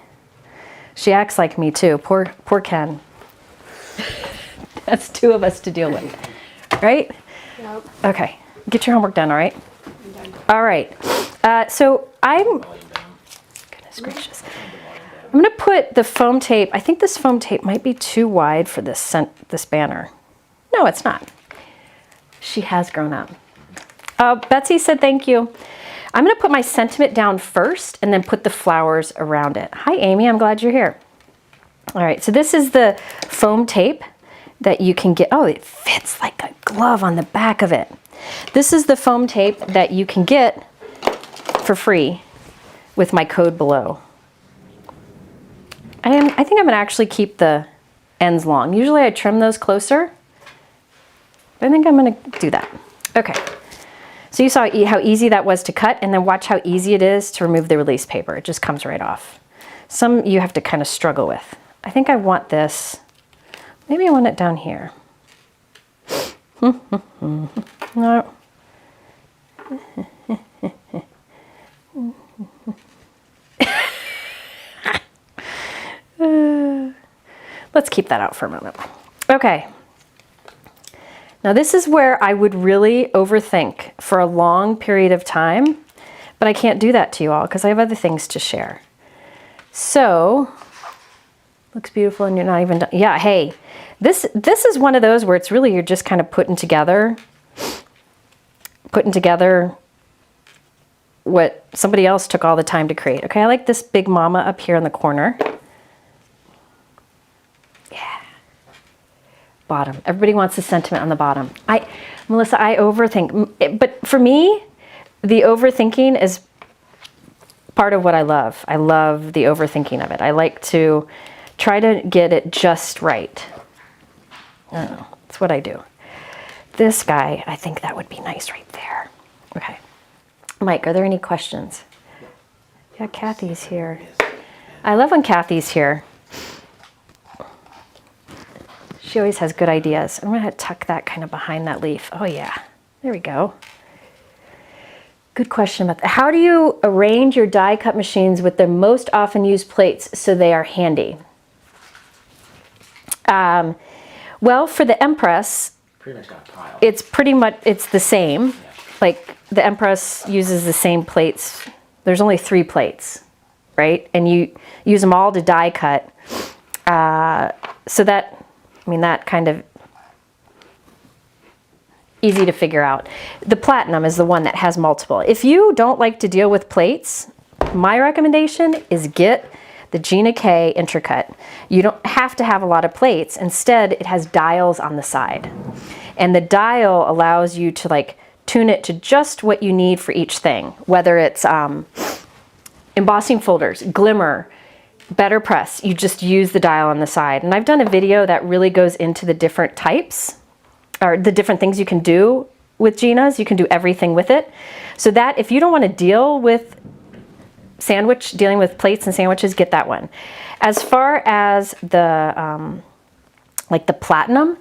She acts like me too. Poor Ken. That's two of us to deal with, right? Yep. Okay. Get your homework done, all right? I'm done. All right. So goodness gracious. I'm going to put the foam tape. I think this foam tape might be too wide for this banner. No, it's not. She has grown up. Betsy said thank you. I'm going to put my sentiment down first and then put the flowers around it. Hi, Amy. I'm glad you're here. All right. So this is the foam tape that you can get. Oh, it fits like a glove on the back of it. This is the foam tape that you can get for free with my code below. I think I'm going to actually keep the ends long. Usually I trim those closer, but I think I'm going to do that. Okay. So you saw how easy that was to cut, and then watch how easy it is to remove the release paper. It just comes right off. Some you have to kind of struggle with. I think I want this. Maybe I want it down here. No. Let's keep that out for a moment. Okay. Now this is where I would really overthink for a long period of time, but I can't do that to you all because I have other things to share. So, looks beautiful and you're not even done. Yeah, hey, this is one of those where it's really, you're just kind of putting together what somebody else took all the time to create. Okay, I like this big mama up here in the corner. Yeah. Bottom. Everybody wants the sentiment on the bottom. Melissa, I overthink. But for me, the overthinking is part of what I love. I love the overthinking of it. I like to try to get it just right. Oh, that's what I do. This guy, I think that would be nice right there. Okay. Mike, are there any questions? Yeah, Kathy's here. I love when Kathy's here. She always has good ideas. I'm going to tuck that kind of behind that leaf. Oh yeah, there we go. Good question about that. How do you arrange your die cut machines with the most often used plates so they are handy? Well, for the Empress, Pretty much got a pile. it's pretty much, it's the same. Yeah. Like the Empress uses the same plates. There's only 3 plates, right? And you use them all to die cut. So that, I mean, that kind of easy to figure out. The Platinum is the one that has multiple. If you don't like to deal with plates, my recommendation is get the Gina K Intracut. You don't have to have a lot of plates. Instead, it has dials on the side. And the dial allows you to like tune it to just what you need for each thing, whether it's embossing folders, glimmer, better press. You just use the dial on the side. And I've done a video that really goes into the different types or the different things you can do with Gina's. You can do everything with it. So that if you don't want to deal with dealing with plates and sandwiches, get that one. As far as the like the Platinum,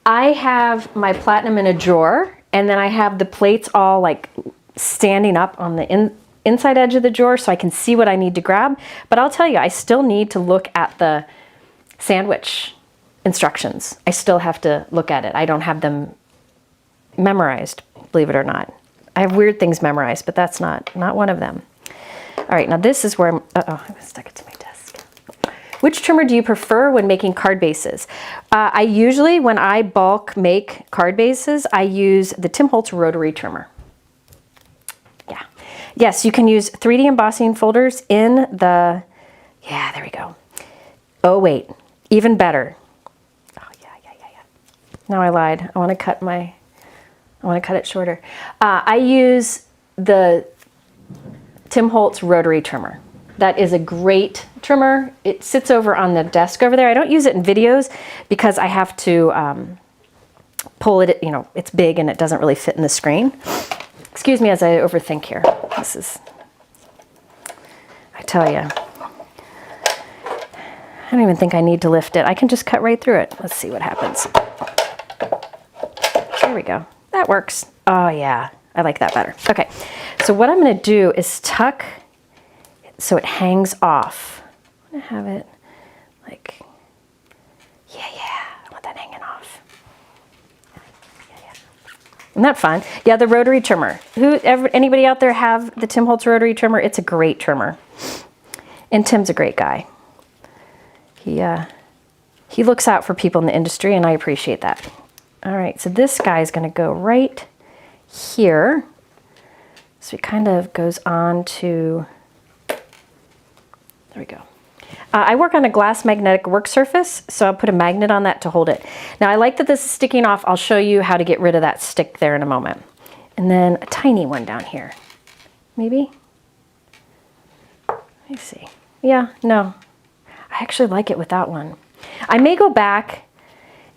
I have my Platinum in a drawer, and then I have the plates all like standing up on the inside edge of the drawer so I can see what I need to grab. But I'll tell you, I still need to look at the sandwich instructions. I still have to look at it. I don't have them memorized, believe it or not. I have weird things memorized, but that's not one of them. All right, now this is where I stuck it to my desk. Which trimmer do you prefer when making card bases? I usually, when I bulk make card bases, I use the Tim Holtz rotary trimmer. Yeah. Yes, you can use 3D embossing folders in the, yeah, there we go. Oh, wait, even better. Oh, yeah. Now I lied. I want to cut it shorter. I use the Tim Holtz rotary trimmer. That is a great trimmer. It sits over on the desk over there. I don't use it in videos because I have to pull it, you know, it's big and it doesn't really fit in the screen. Excuse me as I overthink here. This is, I tell you, I don't even think I need to lift it. I can just cut right through it. Let's see what happens. There we go. That works. Oh yeah, I like that better. Okay, so what I'm gonna do is tuck so it hangs off. I'm gonna have it like, yeah, I want that hanging off. Yeah. Isn't that fun? Yeah, the rotary trimmer. Anybody out there have the Tim Holtz rotary trimmer? It's a great trimmer. And Tim's a great guy. He looks out for people in the industry, and I appreciate that. All right, so this guy is gonna go right here. So it kind of goes on to, there we go. I work on a glass magnetic work surface, so I'll put a magnet on that to hold it. Now I like that this is sticking off. I'll show you how to get rid of that stick there in a moment. And then a tiny one down here, maybe? Let me see. Yeah, no. I actually like it with that one. I may go back,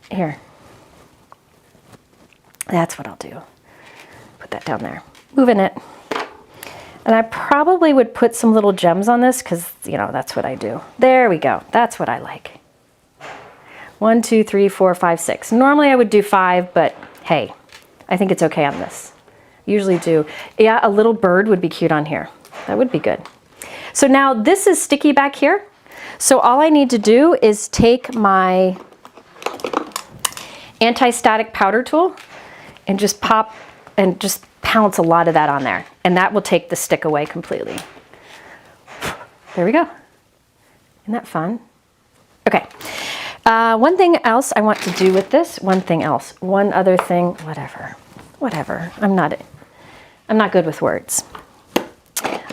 here. That's what I'll do. Put that down there. Moving it. And I probably would put some little gems on this because, you know, that's what I do. There we go. That's what I like. 1, 2, 3, 4, 5, 6. Normally I would do 5, but hey, I think it's okay on this. Usually do. Yeah, a little bird would be cute on here. That would be good. So now this is sticky back here. So all I need to do is take my anti-static powder tool and just pop and just pounce a lot of that on there. And that will take the stick away completely. There we go. Isn't that fun? Okay. One thing else I want to do with this, one other thing, whatever. I'm not good with words.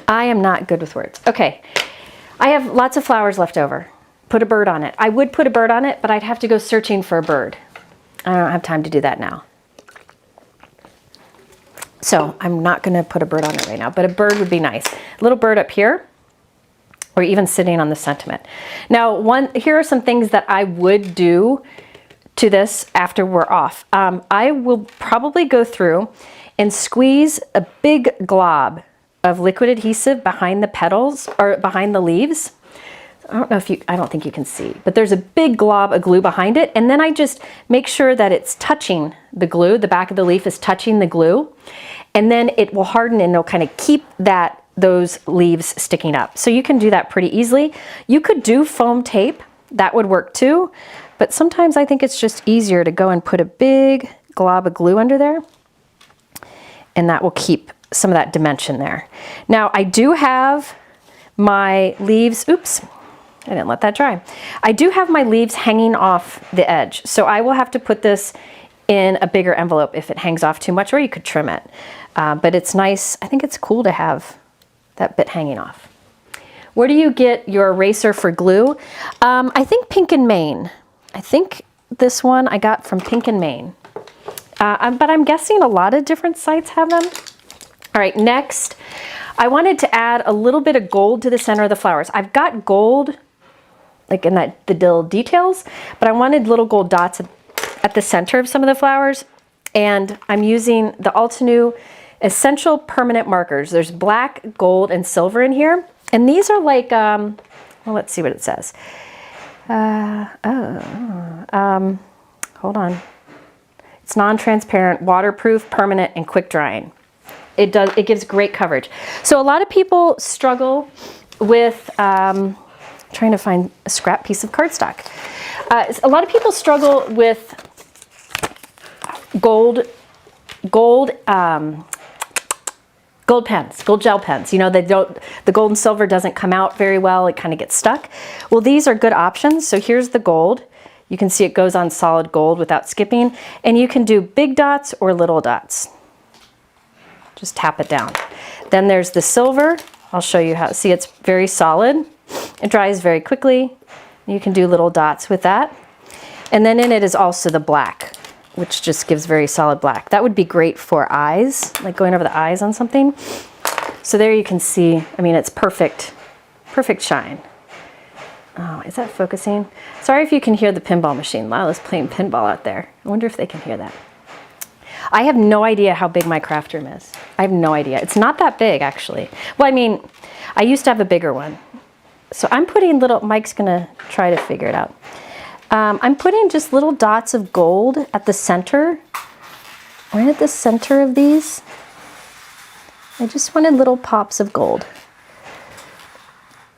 I am not good with words. Okay, I have lots of flowers left over. Put a bird on it. I would put a bird on it, but I'd have to go searching for a bird. I don't have time to do that now. So I'm not gonna put a bird on it right now, but a bird would be nice. A little bird up here, or even sitting on the sentiment. Now, here are some things that I would do to this after we're off. I will probably go through and squeeze a big glob of liquid adhesive behind the petals or behind the leaves. I don't think you can see, but there's a big glob of glue behind it. And then I just make sure that it's touching the glue. The back of the leaf is touching the glue, and then it will harden and it'll kind of keep those leaves sticking up. So you can do that pretty easily. You could do foam tape. That would work too. But sometimes I think it's just easier to go and put a big glob of glue under there, and that will keep some of that dimension there. Now I do have my leaves, oops, I didn't let that dry. I do have my leaves hanging off the edge. So I will have to put this in a bigger envelope if it hangs off too much, or you could trim it. But it's nice, I think it's cool to have that bit hanging off. Where do you get your eraser for glue? I think Pink and Maine. I think this one I got from Pink and Maine. But I'm guessing a lot of different sites have them. All right, next, I wanted to add a little bit of gold to the center of the flowers. I've got gold, like in the little details, but I wanted little gold dots at the center of some of the flowers. And I'm using the Altenew Essential Permanent Markers. There's black, gold, and silver in here. And these are like, well, let's see what it says. Hold on. It's non-transparent, waterproof, permanent, and quick drying. It gives great coverage. So a lot of people struggle with, trying to find a scrap piece of cardstock. A lot of people struggle with gold pens, gold gel pens. You know, the gold and silver doesn't come out very well. It kind of gets stuck. Well, these are good options. So here's the gold. You can see it goes on solid gold without skipping, and you can do big dots or little dots. Just tap it down. Then there's the silver. I'll show you how. See, it's very solid. It dries very quickly. You can do little dots with that. And then in it is also the black, which just gives very solid black. That would be great for eyes, like going over the eyes on something. So there you can see, I mean, it's perfect shine. Oh, is that focusing? Sorry if you can hear the pinball machine. Lila's playing pinball out there. I wonder if they can hear that. I have no idea how big my craft room is. I have no idea. It's not that big, actually. Well, I mean, I used to have a bigger one. So I'm putting Mike's gonna try to figure it out. I'm putting just little dots of gold at the center, right at the center of these. I just wanted little pops of gold.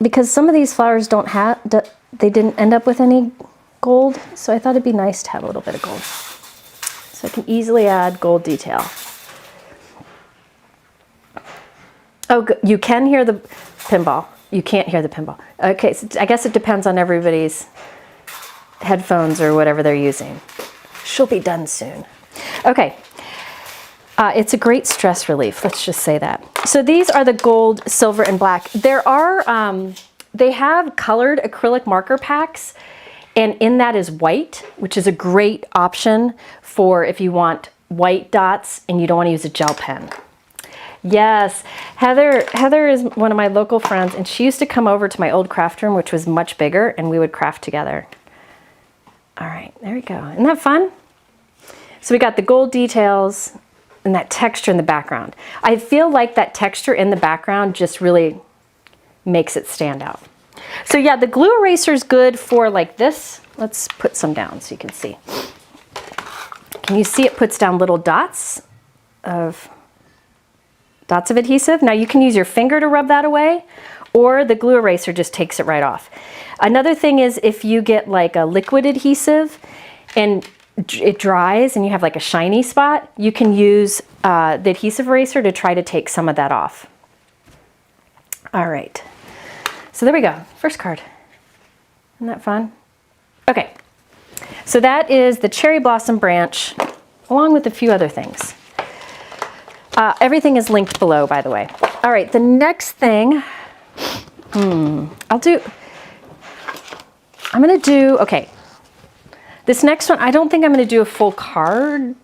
Because some of these flowers they didn't end up with any gold, so I thought it'd be nice to have a little bit of gold. So I can easily add gold detail. Oh, you can hear the pinball. You can't hear the pinball. Okay, so I guess it depends on everybody's headphones or whatever they're using. She'll be done soon. Okay, it's a great stress relief, let's just say that. So these are the gold, silver, and black. There are, they have colored acrylic marker packs, and in that is white, which is a great option for if you want white dots and you don't want to use a gel pen. Yes, Heather is one of my local friends, and she used to come over to my old craft room, which was much bigger, and we would craft together. All right, there we go. Isn't that fun? So we got the gold details and that texture in the background. I feel like that texture in the background just really makes it stand out. So yeah, the glue eraser is good for like this. Let's put some down so you can see. Can you see it puts down little dots of adhesive? Now you can use your finger to rub that away, or the glue eraser just takes it right off. Another thing is if you get like a liquid adhesive and it dries and you have like a shiny spot, you can use the adhesive eraser to try to take some of that off. All right, so there we go, first card. Isn't that fun? Okay, so that is the cherry blossom branch, along with a few other things. Everything is linked below, by the way. All right, the next thing, okay. This next one, I don't think I'm gonna do a full card.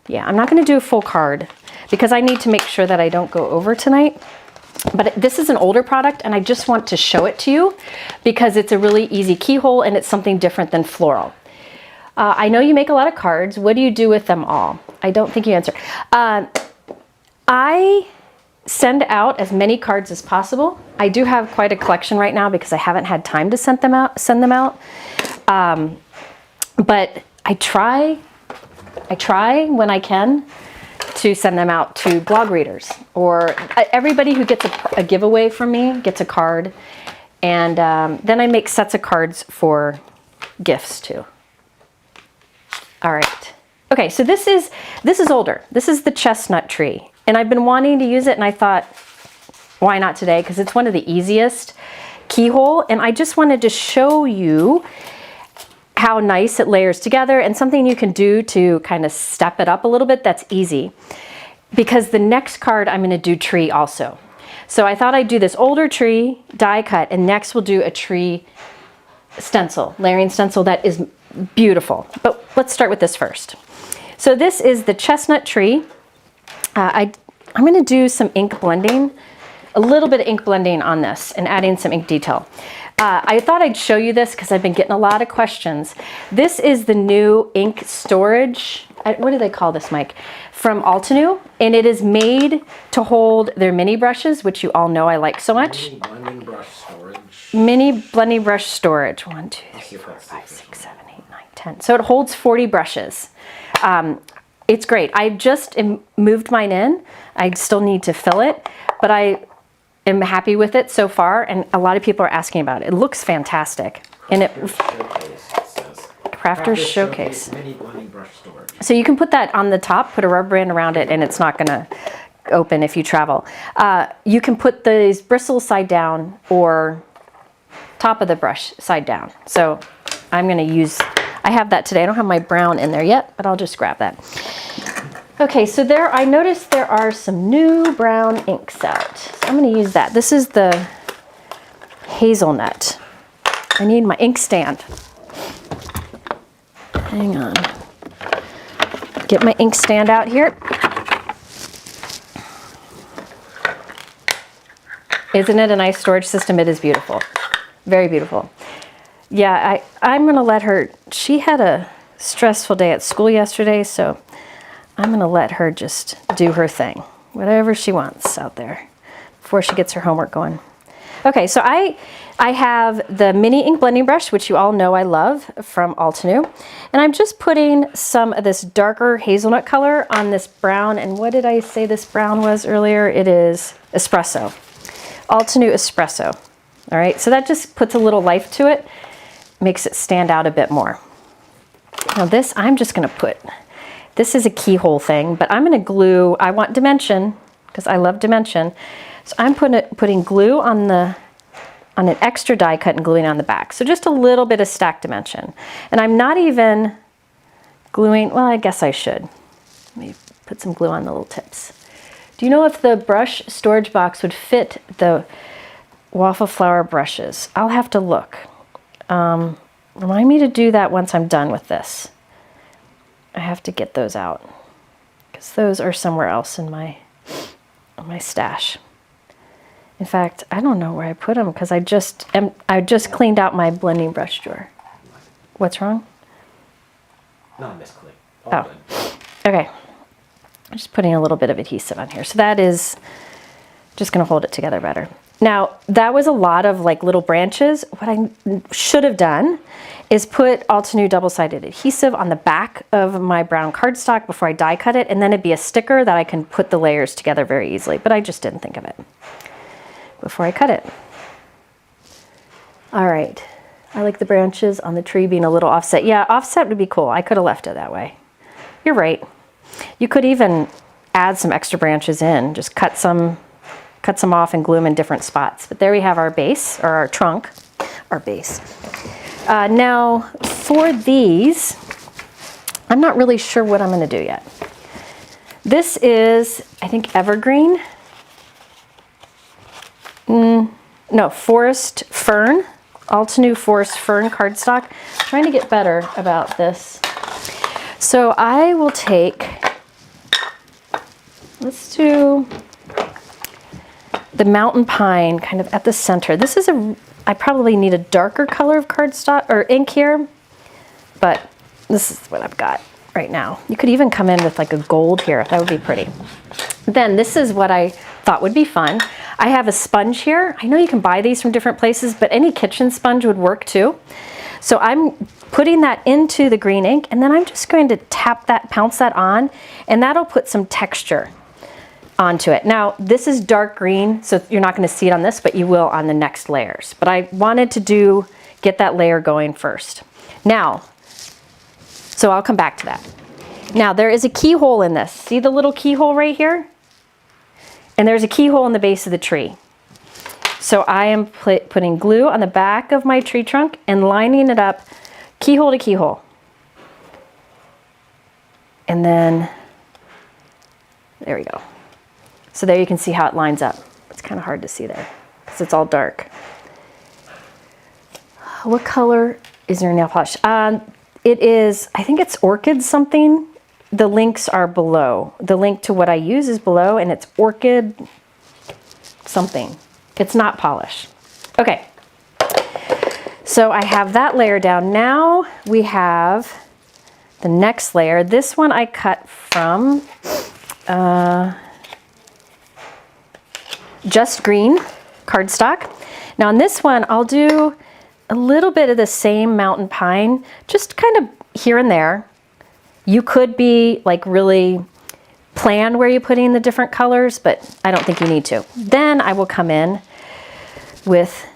Yeah, I'm not gonna do a full card because I need to make sure that I don't go over tonight. But this is an older product and I just want to show it to you because it's a really easy keyhole and it's something different than floral. I know you make a lot of cards. What do you do with them all? I don't think you answered. I send out as many cards as possible. I do have quite a collection right now because I haven't had time to send them out. But I try when I can to send them out to blog readers, or everybody who gets a giveaway from me gets a card, and then I make sets of cards for gifts too. All right. Okay, so this is older. This is the chestnut tree, and I've been wanting to use it, and I thought, why not today? Because it's one of the easiest keyhole, and I just wanted to show you how nice it layers together and something you can do to kind of step it up a little bit that's easy. Because the next card I'm going to do tree also. So I thought I'd do this older tree die cut, and next we'll do a tree stencil, layering stencil that is beautiful. But let's start with this first. So this is the chestnut tree. I'm going to do some ink blending, a little bit of ink blending on this and adding some ink detail. I thought I'd show you this because I've been getting a lot of questions. This is the new ink storage. What do they call this, Mike? From Altenew, and it is made to hold their mini brushes, which you all know I like so much. Mini blending brush storage. Mini blending brush storage. 1, 2, 3, 4, 5, 6, 7, 8, 9, 10. So it holds 40 brushes. It's great. I just moved mine in. I still need to fill it, but I am happy with it so far, and a lot of people are asking about it. It looks fantastic. And it Crafter's Showcase. Mini blending brush storage. So you can put that on the top, put a rubber band around it, and it's not gonna open if you travel. You can put these bristles side down or top of the brush side down. So I'm gonna use, I have that today. I don't have my brown in there yet, but I'll just grab that. Okay, so I noticed there are some new brown inks out. So I'm gonna use that. This is the hazelnut. I need my ink stand. Hang on. Get my ink stand out here. Isn't it a nice storage system? It is beautiful. Very beautiful. Yeah, I'm gonna let her, she had a stressful day at school yesterday, so I'm gonna let her just do her thing, whatever she wants out there before she gets her homework going. Okay, so I have the mini ink blending brush, which you all know I love, from Altenew, and I'm just putting some of this darker hazelnut color on this brown, and what did I say this brown was earlier? It is espresso, Altenew espresso. All right, so that just puts a little life to it, makes it stand out a bit more. Now this, I'm just gonna put, this is a keyhole thing, but I'm gonna glue, I want dimension, because I love dimension. So I'm putting glue on an extra die cut and gluing on the back. So just a little bit of stack dimension. And I'm not even gluing, well, I guess I should. Let me put some glue on the little tips. Do you know if the brush storage box would fit the waffle flower brushes? I'll have to look. Remind me to do that once I'm done with this. I have to get those out because those are somewhere else in my stash. In fact, I don't know where I put them because I just cleaned out my blending brush drawer. What's wrong? No, misclick. Oh, okay. I'm just putting a little bit of adhesive on here. So that is just gonna hold it together better. Now, that was a lot of like little branches. What I should have done is put Altenew double-sided adhesive on the back of my brown cardstock before I die cut it, and then it'd be a sticker that I can put the layers together very easily, but I just didn't think of it before I cut it. All right, I like the branches on the tree being a little offset. Yeah, offset would be cool. I could have left it that way. You're right. You could even add some extra branches in, just cut some off and glue them in different spots. But there we have our base, or our trunk, our base. Now for these, I'm not really sure what I'm gonna do yet. This is, I think, evergreen. No, forest fern, Altenew forest fern cardstock. I'm trying to get better about this. So I will take, let's do the mountain pine kind of at the center. This is I probably need a darker color of cardstock or ink here, but this is what I've got right now. You could even come in with like a gold here. That would be pretty. Then this is what I thought would be fun. I have a sponge here. I know you can buy these from different places, but any kitchen sponge would work too. So I'm putting that into the green ink, and then I'm just going to tap that, pounce that on, and that'll put some texture onto it. Now, this is dark green, so you're not going to see it on this, but you will on the next layers. But I wanted to get that layer going first. Now, so I'll come back to that. Now, there is a keyhole in this. See the little keyhole right here? And there's a keyhole in the base of the tree. So I am putting glue on the back of my tree trunk and lining it up keyhole to keyhole. And then, there we go. So there you can see how it lines up. It's kind of hard to see there because it's all dark. What color is your nail polish? It is, I think it's Orchid something. The links are below. The link to what I use is below, and it's Orchid something. It's not polish. Okay, so I have that layer down. Now we have the next layer. This one I cut from Just Green cardstock. Now on this one, I'll do a little bit of the same mountain pine, just kind of here and there. You could be like really plan where you're putting the different colors, but I don't think you need to. Then I will come in with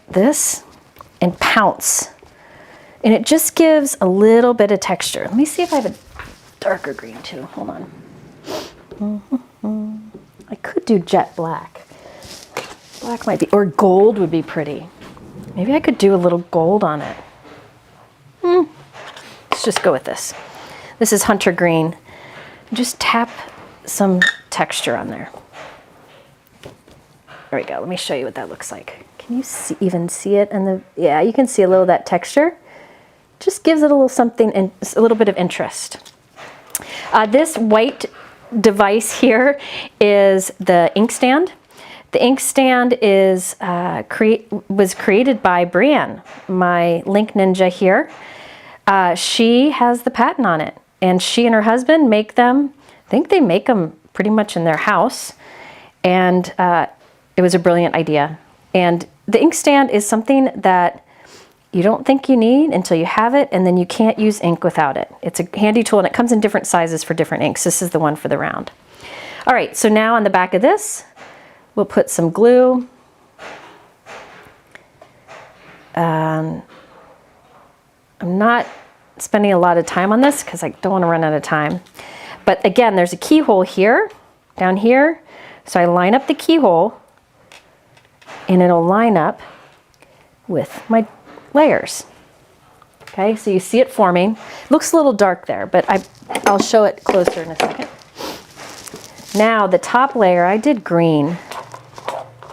this and pounce. And it just gives a little bit of texture. Let me see if I have a darker green too. Hold on. I could do jet black. Black might be, or gold would be pretty. Maybe I could do a little gold on it. Let's just go with this. This is hunter green. Just tap some texture on there. There we go. Let me show you what that looks like. Can you even see it? Yeah, you can see a little of that texture. Just gives it a little something and a little bit of interest. This white device here is the inkstand. The inkstand is was created by Brienne, my Link Ninja here. She has the patent on it, and she and her husband make them. I think they make them pretty much in their house, and it was a brilliant idea. And the inkstand is something that you don't think you need until you have it, and then you can't use ink without it. It's a handy tool, and it comes in different sizes for different inks. This is the one for the round. All right, so now on the back of this, we'll put some glue. I'm not spending a lot of time on this because I don't want to run out of time. But again, there's a keyhole here, down here. So I line up the keyhole, and it'll line up with my layers. Okay, so you see it forming. Looks a little dark there, but I'll show it closer in a second. Now the top layer, I did green,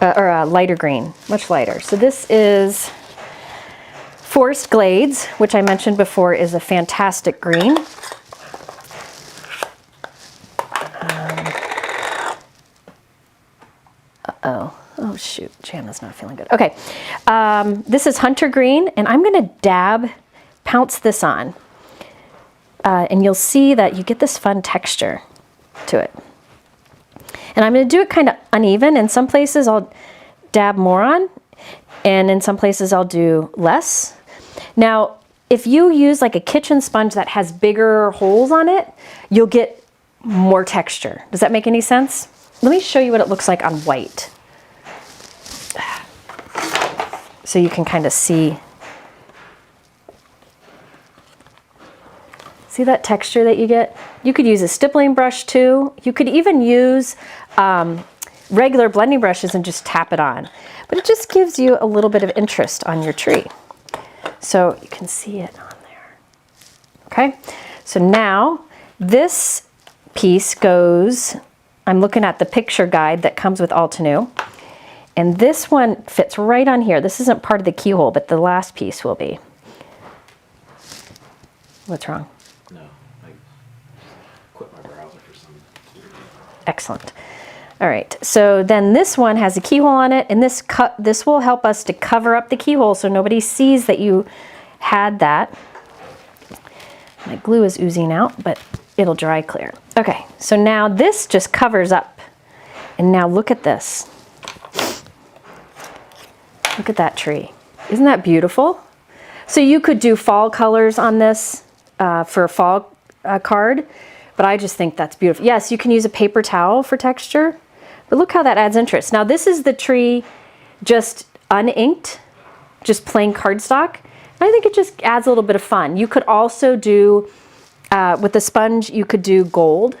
or a lighter green, much lighter. So this is Forest Glades, which I mentioned before is a fantastic green. Oh shoot, Jana's not feeling good. Okay, this is Hunter Green, and I'm gonna pounce this on. And you'll see that you get this fun texture. to it. And I'm going to do it kind of uneven. In some places I'll dab more on, and in some places I'll do less. Now, if you use like a kitchen sponge that has bigger holes on it, you'll get more texture. Does that make any sense? Let me show you what it looks like on white. So you can kind of see that texture that you get? You could use a stippling brush too. You could even use regular blending brushes and just tap it on. But it just gives you a little bit of interest on your tree. So you can see it on there. Okay, so now this piece goes, I'm looking at the picture guide that comes with Altenew. And this one fits right on here. This isn't part of the keyhole, but the last piece will be. What's wrong? No, I quit my browser for some. Excellent. All right, so then this one has a keyhole on it, and this will help us to cover up the keyhole so nobody sees that you had that. My glue is oozing out, but it'll dry clear. Okay, so now this just covers up. And now look at this. Look at that tree. Isn't that beautiful? So you could do fall colors on this for a fall card, but I just think that's beautiful. Yes, you can use a paper towel for texture, but look how that adds interest. Now this is the tree just uninked, just plain cardstock. I think it just adds a little bit of fun. You could also do, with the sponge, you could do gold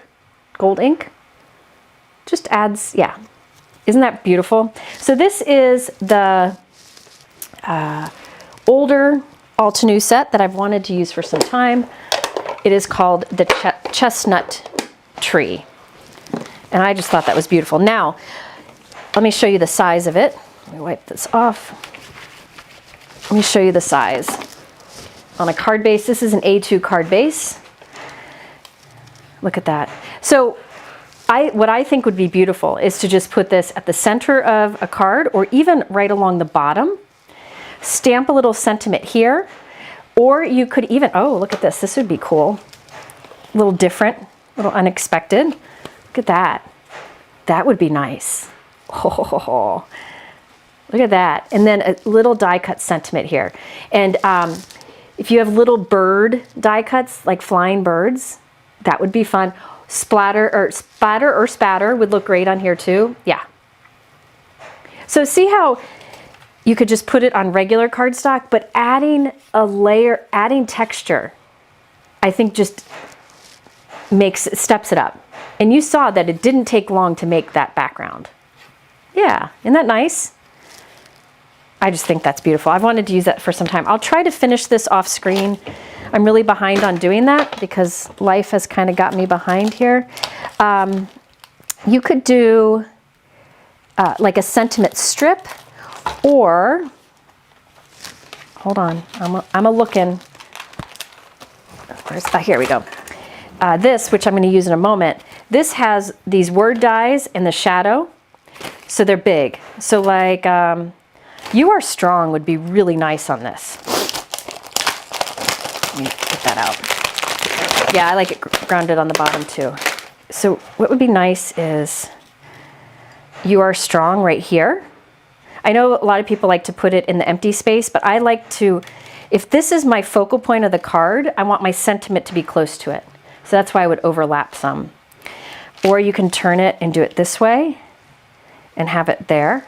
ink. Just adds, yeah. Isn't that beautiful? So this is the older Altenew set that I've wanted to use for some time. It is called the Chestnut tree. And I just thought that was beautiful. Now, let me show you the size of it. Let me wipe this off. Let me show you the size. On a card base, this is an A2 card base. Look at that. So what I think would be beautiful is to just put this at the center of a card or even right along the bottom. Stamp a little sentiment here. Or you could even, oh, look at this. This would be cool. A little different, a little unexpected. Look at that. That would be nice. Oh, look at that. And then a little die cut sentiment here. And if you have little bird die cuts, like flying birds, that would be fun. Splatter or spatter would look great on here too. Yeah. So see how you could just put it on regular cardstock, but adding a layer, adding texture, I think just steps it up. And you saw that it didn't take long to make that background. Yeah, isn't that nice? I just think that's beautiful. I've wanted to use that for some time. I'll try to finish this off screen. I'm really behind on doing that because life has kind of got me behind here. You could do like a sentiment strip, or hold on, I'm a looking. Here we go. This, which I'm going to use in a moment, this has these word dies in the shadow, so they're big. So like, "You Are Strong" would be really nice on this. Let me get that out. Yeah, I like it grounded on the bottom too. So what would be nice is "You Are Strong" right here. I know a lot of people like to put it in the empty space, but I like to, if this is my focal point of the card, I want my sentiment to be close to it. So that's why I would overlap some. Or you can turn it and do it this way and have it there.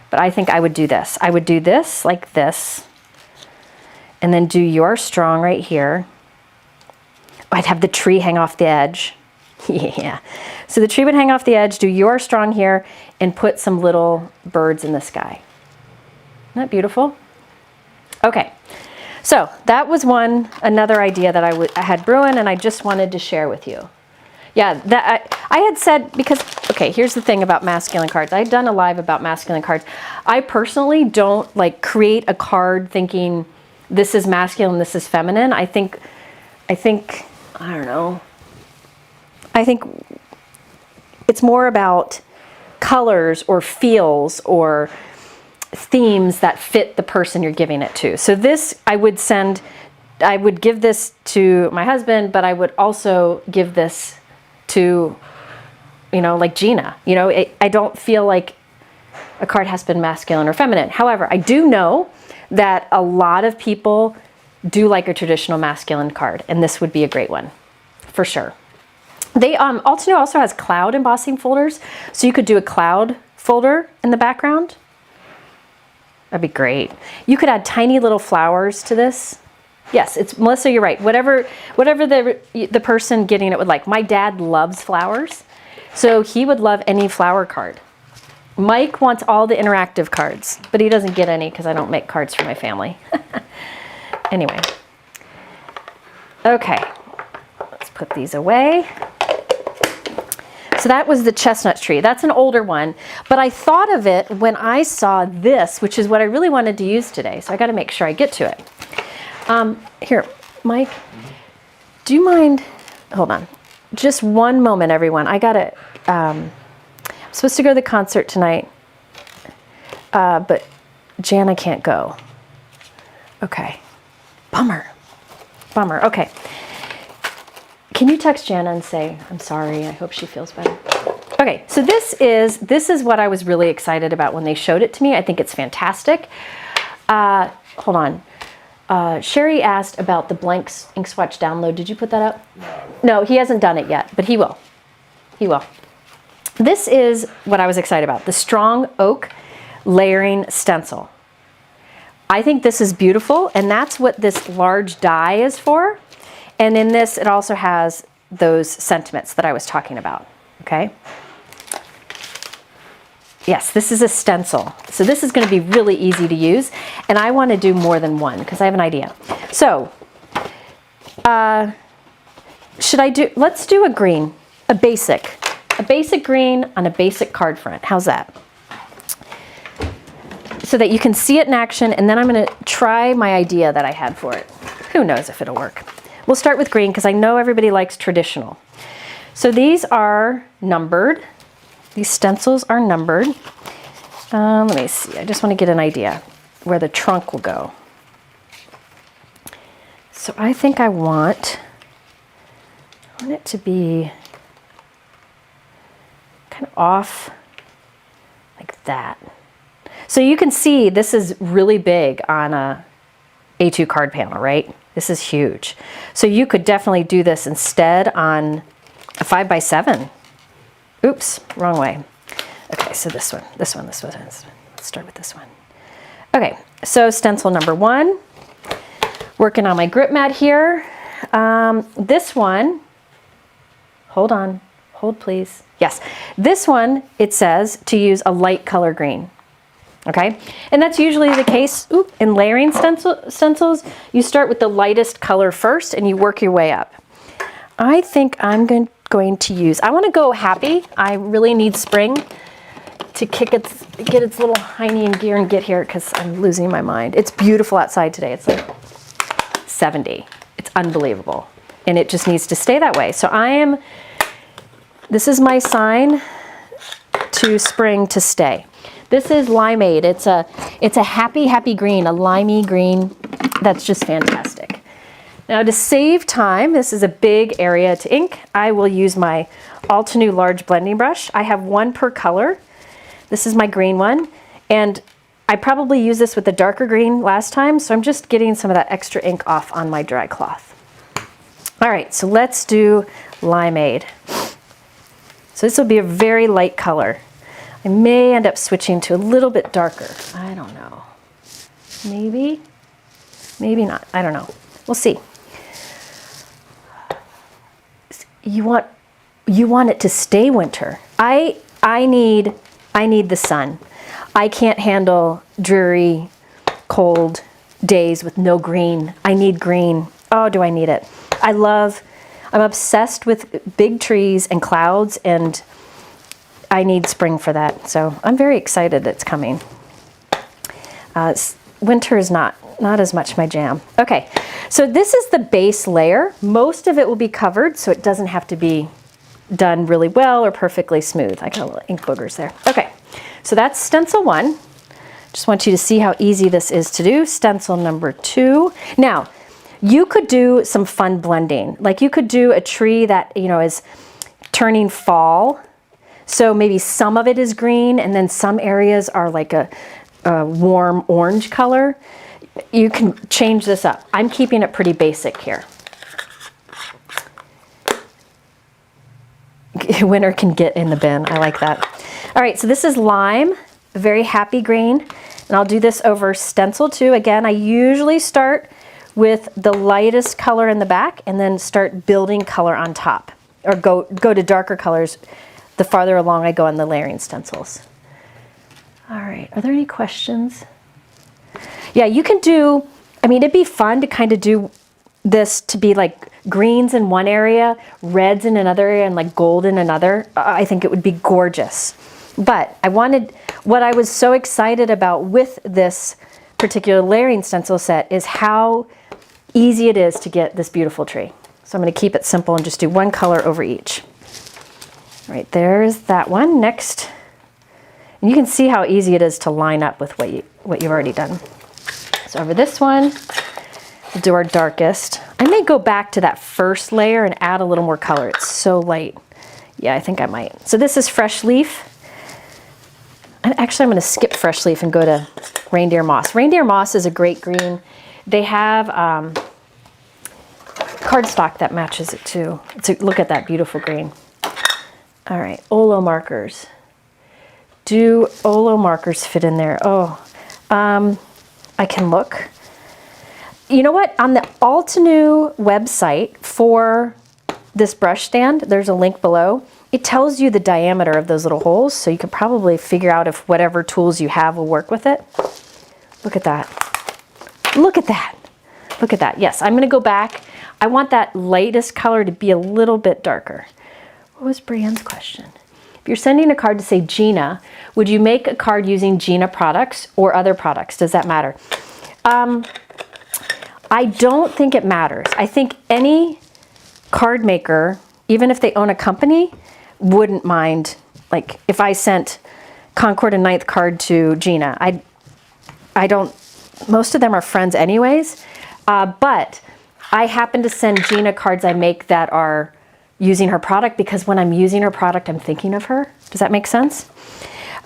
But I think I would do this. I would do this like this, and then do "You Are Strong" right here. I'd have the tree hang off the edge. Yeah. So the tree would hang off the edge, do "You Are Strong" here, and put some little birds in the sky. Isn't that beautiful? Okay. So that was another idea that I had brewing, and I just wanted to share with you. Yeah, that I had said, because, okay, here's the thing about masculine cards. I've done a live about masculine cards. I personally don't like create a card thinking this is masculine, this is feminine. I think, I don't know. I think it's more about colors or feels or themes that fit the person you're giving it to. So this, I would give this to my husband, but I would also give this to you know, like Gina. You know, I don't feel like a card has been masculine or feminine. However, I do know that a lot of people do like a traditional masculine card, and this would be a great one, for sure. They Altenew also has cloud embossing folders, so you could do a cloud folder in the background. That'd be great. You could add tiny little flowers to this. Yes, it's Melissa, you're right. Whatever the person getting it would like. My dad loves flowers, so he would love any flower card. Mike wants all the interactive cards, but he doesn't get any because I don't make cards for my family. Anyway. Okay. Let's put these away. So that was the chestnut tree. That's an older one, but I thought of it when I saw this, which is what I really wanted to use today. So I got to make sure I get to it. Here, Mike, do you mind? Hold on. Just one moment, everyone. I got to, I'm supposed to go to the concert tonight, but Jana can't go. Okay. Bummer. Okay. Can you text Jana and say, I'm sorry, I hope she feels better? Okay, so this is what I was really excited about when they showed it to me. I think it's fantastic. Hold on. Sherry asked about the blank ink swatch download. Did you put that up? No, he hasn't done it yet, but he will. He will. This is what I was excited about, the strong oak layering stencil. I think this is beautiful, and that's what this large die is for. And in this, it also has those sentiments that I was talking about, okay? Yes, this is a stencil. So this is going to be really easy to use, and I want to do more than one because I have an idea. So, let's do a green, a basic green on a basic card front. How's that? So that you can see it in action, and then I'm going to try my idea that I had for it. Who knows if it'll work. We'll start with green because I know everybody likes traditional. So these are numbered. These stencils are numbered. Let me see. I just want to get an idea where the trunk will go. So I think I want it to be kind of off like that. So you can see this is really big on a A2 card panel, right? This is huge. So you could definitely do this instead on a 5x7. Oops, wrong way. Okay, so this one. Let's start with this one. Okay, so stencil number 1. Working on my grip mat here. This one, hold please. Yes, this one, it says to use a light color green. Okay, and that's usually the case in layering stencils. You start with the lightest color first and you work your way up. I think I'm going to use, I want to go happy. I really need spring to get its little hiney in gear and get here because I'm losing my mind. It's beautiful outside today. It's like 70. It's unbelievable. And it just needs to stay that way. So this is my sign to spring to stay. This is limeade. It's a happy green, a limey green. That's just fantastic. Now to save time, this is a big area to ink. I will use my Altenew large blending brush. I have one per color. This is my green one. And I probably used this with the darker green last time, so I'm just getting some of that extra ink off on my dry cloth. All right, so let's do limeade. So this will be a very light color. I may end up switching to a little bit darker. I don't know. Maybe not. I don't know. We'll see. You want it to stay winter. I need the sun. I can't handle dreary, cold days with no green. I need green. Oh, do I need it? I'm obsessed with big trees and clouds, and I need spring for that. So I'm very excited it's coming. Winter is not as much my jam. Okay, so this is the base layer. Most of it will be covered, so it doesn't have to be done really well or perfectly smooth. I got a little ink boogers there. Okay, so that's stencil 1. Just want you to see how easy this is to do. Stencil number 2. Now, you could do some fun blending. Like you could do a tree that, is turning fall. So maybe some of it is green and then some areas are like a warm orange color. You can change this up. I'm keeping it pretty basic here. Winter can get in the bin. I like that. All right, so this is lime, a very happy green. And I'll do this over stencil too. Again, I usually start with the lightest color in the back and then start building color on top. Or go to darker colors the farther along I go on the layering stencils. All right, are there any questions? Yeah, you can do, I mean, it'd be fun to kind of do this to be like greens in one area, reds in another area, and like gold in another. I think it would be gorgeous. But what I was so excited about with this particular layering stencil set is how easy it is to get this beautiful tree. So I'm going to keep it simple and just do one color over each. All right, there's that one. Next, and you can see how easy it is to line up with what you've already done. So over this one, we'll do our darkest. I may go back to that first layer and add a little more color. It's so light. Yeah, I think I might. So this is Fresh Leaf. And actually, I'm going to skip Fresh Leaf and go to Reindeer Moss. Reindeer Moss is a great green. They have cardstock that matches it too. Look at that beautiful green. All right, Olo markers. Do Olo markers fit in there? Oh, I can look. You know what? On the Altenew website for this brush stand, there's a link below. It tells you the diameter of those little holes, so you can probably figure out if whatever tools you have will work with it. Look at that. Look at that. Look at that. Yes, I'm going to go back. I want that lightest color to be a little bit darker. What was Brienne's question? If you're sending a card to say Gina, would you make a card using Gina products or other products? Does that matter? I don't think it matters. I think any card maker, even if they own a company, wouldn't mind, like if I sent Concord and Ninth card to Gina. I don't, most of them are friends anyways, but I happen to send Gina cards I make that are using her product because when I'm using her product, I'm thinking of her. Does that make sense?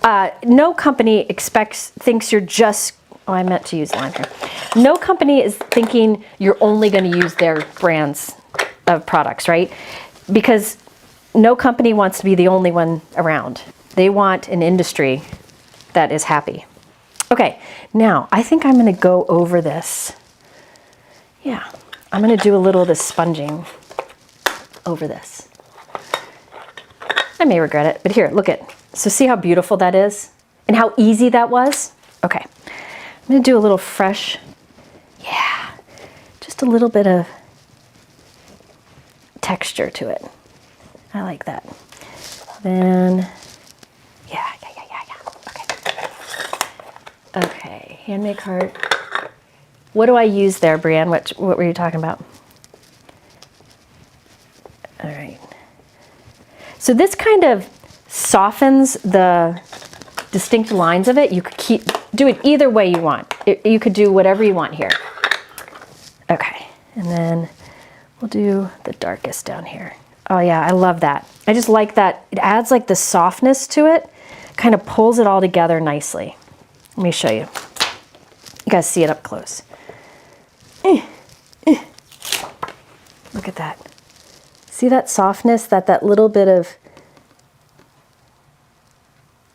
No company thinks you're just, oh, I meant to use lime here. No company is thinking you're only going to use their brands of products, right? Because no company wants to be the only one around. They want an industry that is happy. Okay, now I think I'm going to go over this. Yeah, I'm going to do a little of this sponging over this. I may regret it, but here, look at. So see how beautiful that is and how easy that was? Okay, I'm going to do a little fresh, yeah, just a little bit of texture to it. I like that. Then, yeah. Okay, handmade card. What do I use there, Brienne? What were you talking about? All right. So this kind of softens the distinct lines of it. You could do it either way you want. You could do whatever you want here. Okay, and then we'll do the darkest down here. Oh yeah, I love that. I just like that. It adds like the softness to it, kind of pulls it all together nicely. Let me show you. You guys see it up close. Look at that. See that softness that little bit of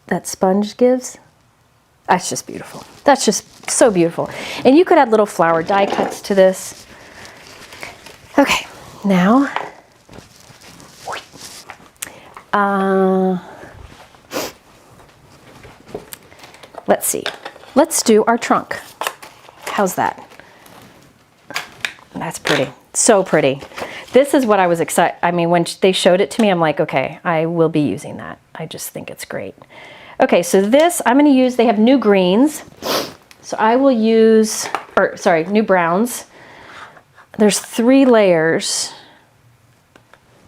that sponge gives? That's just beautiful. That's just so beautiful. And you could add little flower die cuts to this. Okay, now let's see. Let's do our trunk. How's that? That's pretty. So pretty. This is what I was excited. I mean, when they showed it to me, I'm like, okay, I will be using that. I just think it's great. Okay, so this I'm going to use, they have new greens. So I will use, or sorry, new browns. There's 3 layers.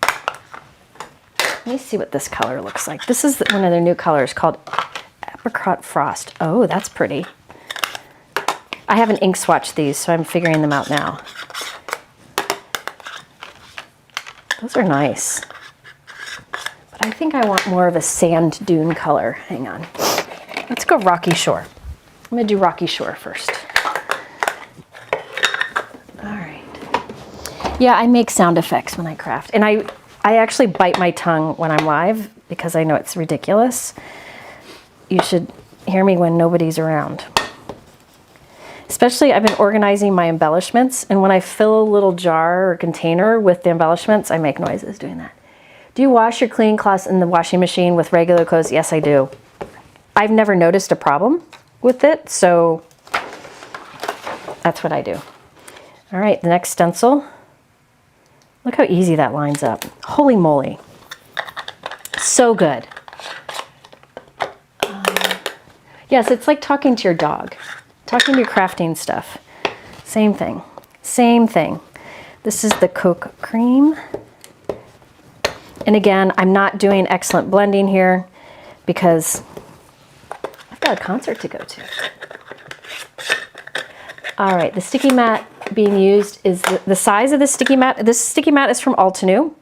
Let me see what this color looks like. This is one of their new colors called Apricot Frost. Oh, that's pretty. I haven't ink swatched these, so I'm figuring them out now. Those are nice. But I think I want more of a sand dune color. Hang on. Let's go Rocky Shore. I'm gonna do Rocky Shore first. All right. Yeah, I make sound effects when I craft. And I actually bite my tongue when I'm live because I know it's ridiculous. You should hear me when nobody's around. Especially, I've been organizing my embellishments, and when I fill a little jar or container with the embellishments, I make noises doing that. Do you wash your cleaning cloths in the washing machine with regular clothes? Yes, I do. I've never noticed a problem with it, so that's what I do. All right, the next stencil. Look how easy that lines up. Holy moly. So good. Yes, it's like talking to your dog. Talking to your crafting stuff. Same thing. Same thing. This is the Coke cream. And again, I'm not doing excellent blending here because I've got a concert to go to. All right, the sticky mat being used is the size of the sticky mat. This sticky mat is from Altenew.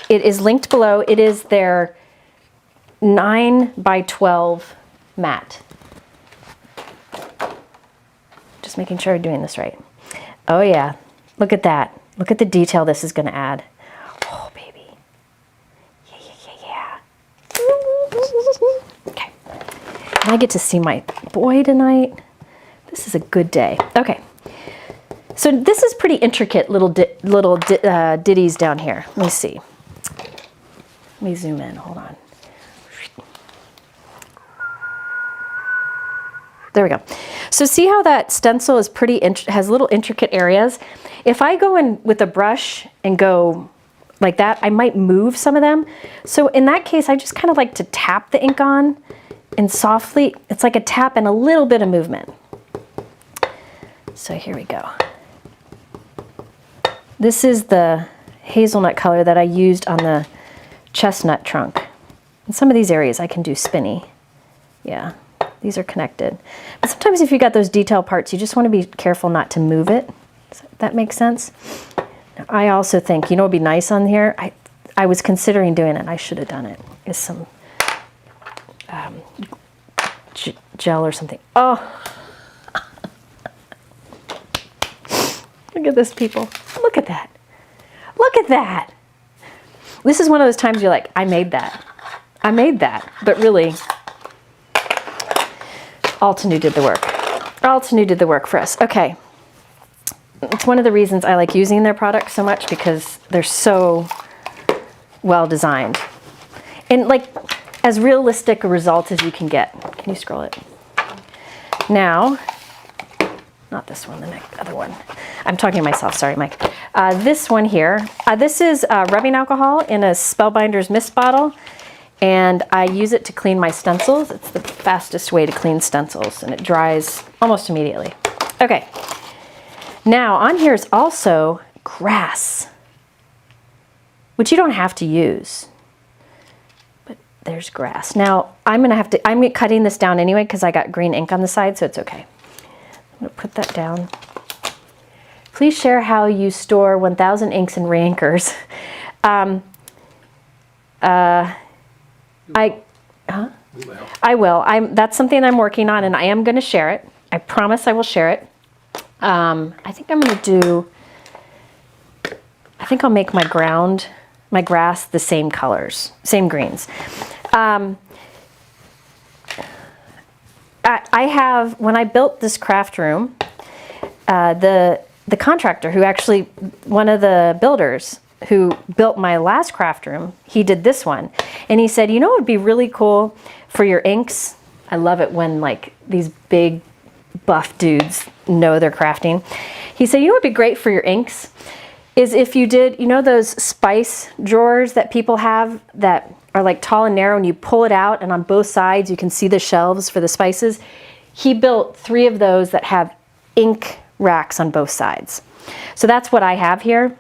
It is linked below. It is their 9 by 12 mat. Just making sure I'm doing this right. Oh yeah, look at that. Look at the detail this is gonna add. Oh baby. Yeah. Okay. And I get to see my boy tonight. This is a good day. Okay. So this is pretty intricate little ditties down here. Let me see. Let me zoom in, hold on. There we go. So see how that stencil is has little intricate areas? If I go in with a brush and go like that, I might move some of them. So in that case, I just kind of like to tap the ink on and softly, it's like a tap and a little bit of movement. So here we go. This is the hazelnut color that I used on the chestnut trunk. In some of these areas I can do spinny. Yeah. These are connected. But sometimes if you got those detail parts, you just want to be careful not to move it. Does that make sense? Now, I also think, you know what would be nice on here? I was considering doing it. I should have done it. Is some gel or something. Oh. Look at this, people. Look at that. Look at that. This is one of those times you're like, I made that. I made that. But really, Altenew did the work. Altenew did the work for us. Okay. It's one of the reasons I like using their products so much because they're so well designed. And like as realistic a result as you can get. Can you scroll it? Now, not this one, the other one. I'm talking to myself, sorry, Mike. This one here, this is rubbing alcohol in a Spellbinders mist bottle. And I use it to clean my stencils. It's the fastest way to clean stencils, and it dries almost immediately. Okay, now on here is also grass, which you don't have to use, but there's grass. Now I'm cutting this down anyway because I got green ink on the side, so it's okay. I'm gonna put that down. Please share how you store 1,000 inks and reinkers. I will. That's something I'm working on, and I am going to share it. I promise I will share it. I think I'm going to do, I think I'll make my grass the same colors, same greens. I have, when I built this craft room, the contractor who actually, one of the builders who built my last craft room, he did this one. And he said, you know what would be really cool for your inks? I love it when like these big buff dudes know they're crafting. He said, you know what would be great for your inks is if you did, you know those spice drawers that people have that are like tall and narrow and you pull it out and on both sides you can see the shelves for the spices? He built 3 of those that have ink racks on both sides. So that's what I have here.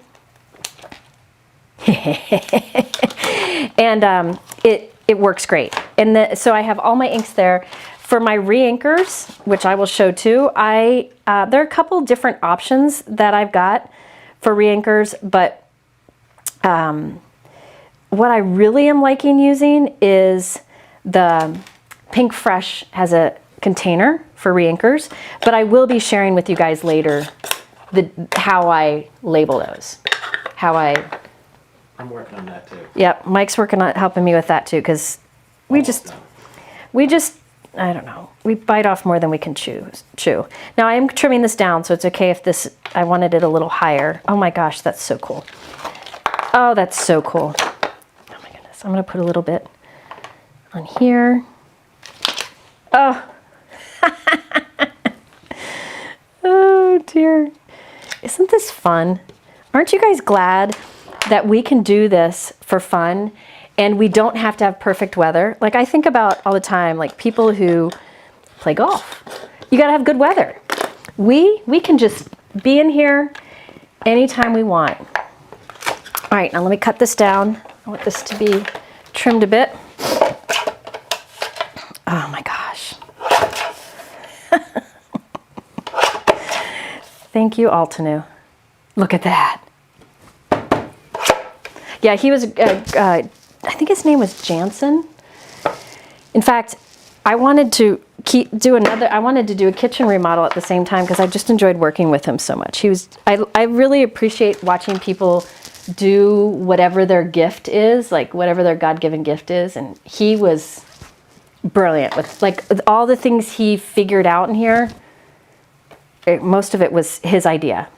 And it works great. And so I have all my inks there. For my re-inkers, which I will show too, there are a couple different options that I've got for re-inkers, but what I really am liking using is the Pink Fresh has a container for reinkers, but I will be sharing with you guys later how I label those. I'm working on that too. Yep, Mike's working on helping me with that too, because we just, I don't know, we bite off more than we can chew. Now I am trimming this down, so it's okay if I wanted it a little higher. Oh my gosh, that's so cool. Oh, that's so cool. Oh my goodness, I'm gonna put a little bit on here. Oh. Oh dear. Isn't this fun? Aren't you guys glad that we can do this for fun and we don't have to have perfect weather? Like I think about all the time, like people who play golf. You gotta have good weather. We can just be in here anytime we want. All right, now let me cut this down. I want this to be trimmed a bit. Oh my gosh. Thank you, Altenew. Look at that. Yeah, he was, I think his name was Jansen. In fact, I wanted to do a kitchen remodel at the same time because I just enjoyed working with him so much. I really appreciate watching people do whatever their gift is, like whatever their God-given gift is. And he was brilliant with all the things he figured out in here. Most of it was his idea.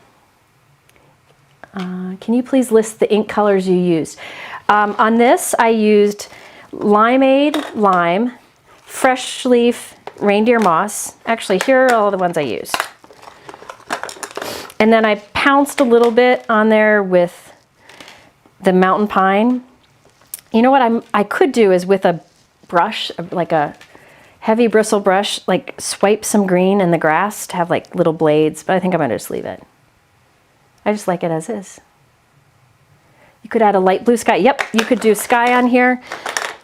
Can you please list the ink colors you used? On this, I used Limeade Lime, Fresh Leaf Reindeer Moss. Actually, here are all the ones I used. And then I pounced a little bit on there with the Mountain Pine. You know what I could do is with a brush, like a heavy bristle brush, like swipe some green in the grass to have like little blades, but I think I'm gonna just leave it. I just like it as is. You could add a light blue sky. Yep, you could do sky on here.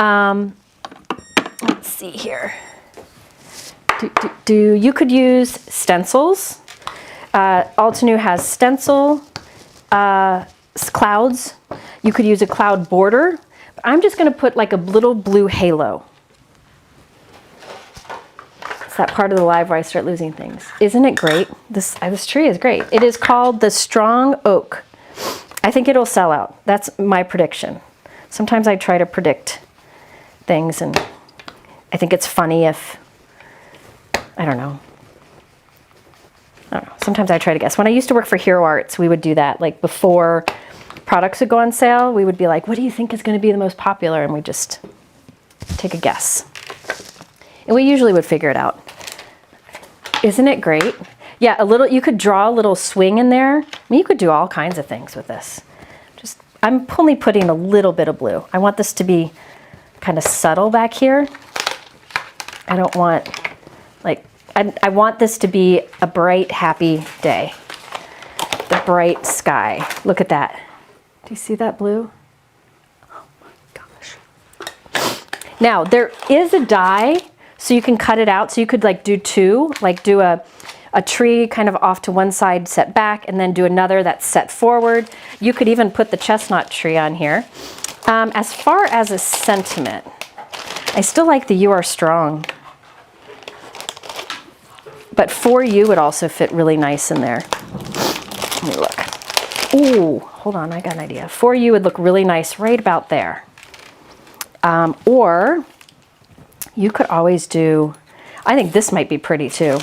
Let's see here. You could use stencils. Altenew has stencil clouds. You could use a cloud border. I'm just gonna put like a little blue halo. It's that part of the live where I start losing things. Isn't it great? This tree is great. It is called the Strong Oak. I think it'll sell out. That's my prediction. Sometimes I try to predict things and I think it's funny if, I don't know. Sometimes I try to guess. When I used to work for Hero Arts, we would do that. Like before products would go on sale, we would be like, what do you think is going to be the most popular? And we just take a guess. And we usually would figure it out. Isn't it great? Yeah, you could draw a little swing in there. I mean, you could do all kinds of things with this. I'm only putting a little bit of blue. I want this to be kind of subtle back here. I don't want, I want this to be a bright, happy day. The bright sky. Look at that. Do you see that blue? Oh my gosh. Now, there is a die, so you can cut it out. So you could do two, do a tree kind of off to one side set back and then do another that's set forward. You could even put the chestnut tree on here. As far as a sentiment, I still like the You Are Strong. But For You would also fit really nice in there. Let me look. Ooh, hold on, I got an idea. For You would look really nice right about there. Or you could always do, I think this might be pretty too.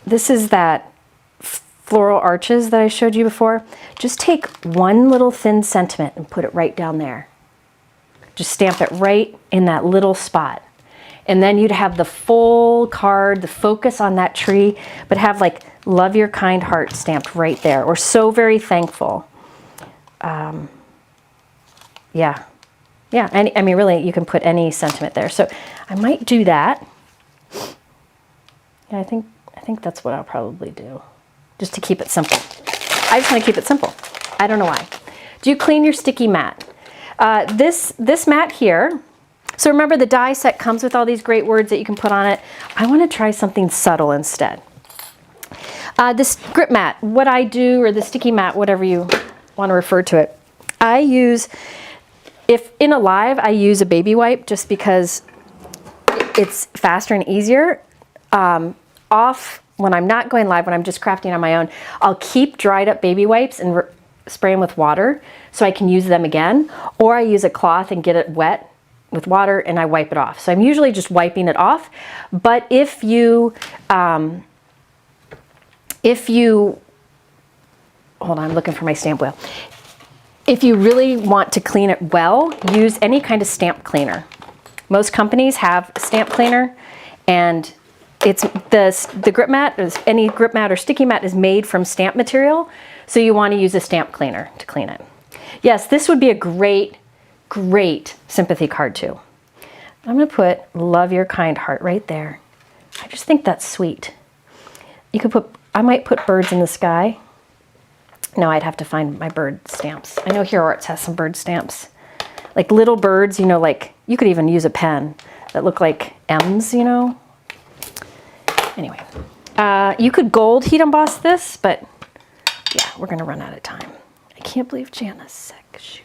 This is that floral arches that I showed you before. Just take one little thin sentiment and put it right down there. Just stamp it right in that little spot. And then you'd have the full card, the focus on that tree, but have love your kind heart stamped right there, or so very thankful. Yeah. I mean, really, you can put any sentiment there. So I might do that. Yeah, I think that's what I'll probably do, just to keep it simple. I just want to keep it simple. I don't know why. Do you clean your sticky mat? This mat here, so remember the die set comes with all these great words that you can put on it. I want to try something subtle instead. This grip mat, what I do, or the sticky mat, whatever you want to refer to it, I use, if in a live, I use a baby wipe just because it's faster and easier. Off, when I'm not going live, when I'm just crafting on my own, I'll keep dried up baby wipes and spray them with water so I can use them again. Or I use a cloth and get it wet with water and I wipe it off. So I'm usually just wiping it off. But if you hold on, I'm looking for my stamp wheel. If you really want to clean it well, use any kind of stamp cleaner. Most companies have a stamp cleaner, and it's the grip mat, any grip mat or sticky mat is made from stamp material, so you want to use a stamp cleaner to clean it. Yes, this would be a great sympathy card too. I'm going to put Love Your Kind heart right there. I just think that's sweet. You could put, I might put birds in the sky. No, I'd have to find my bird stamps. I know Hero Arts has some bird stamps. Like little birds, you know, like you could even use a pen that look like M's, you know. Anyway, you could gold heat emboss this, but yeah, we're gonna run out of time. I can't believe Jana's sick, shoot.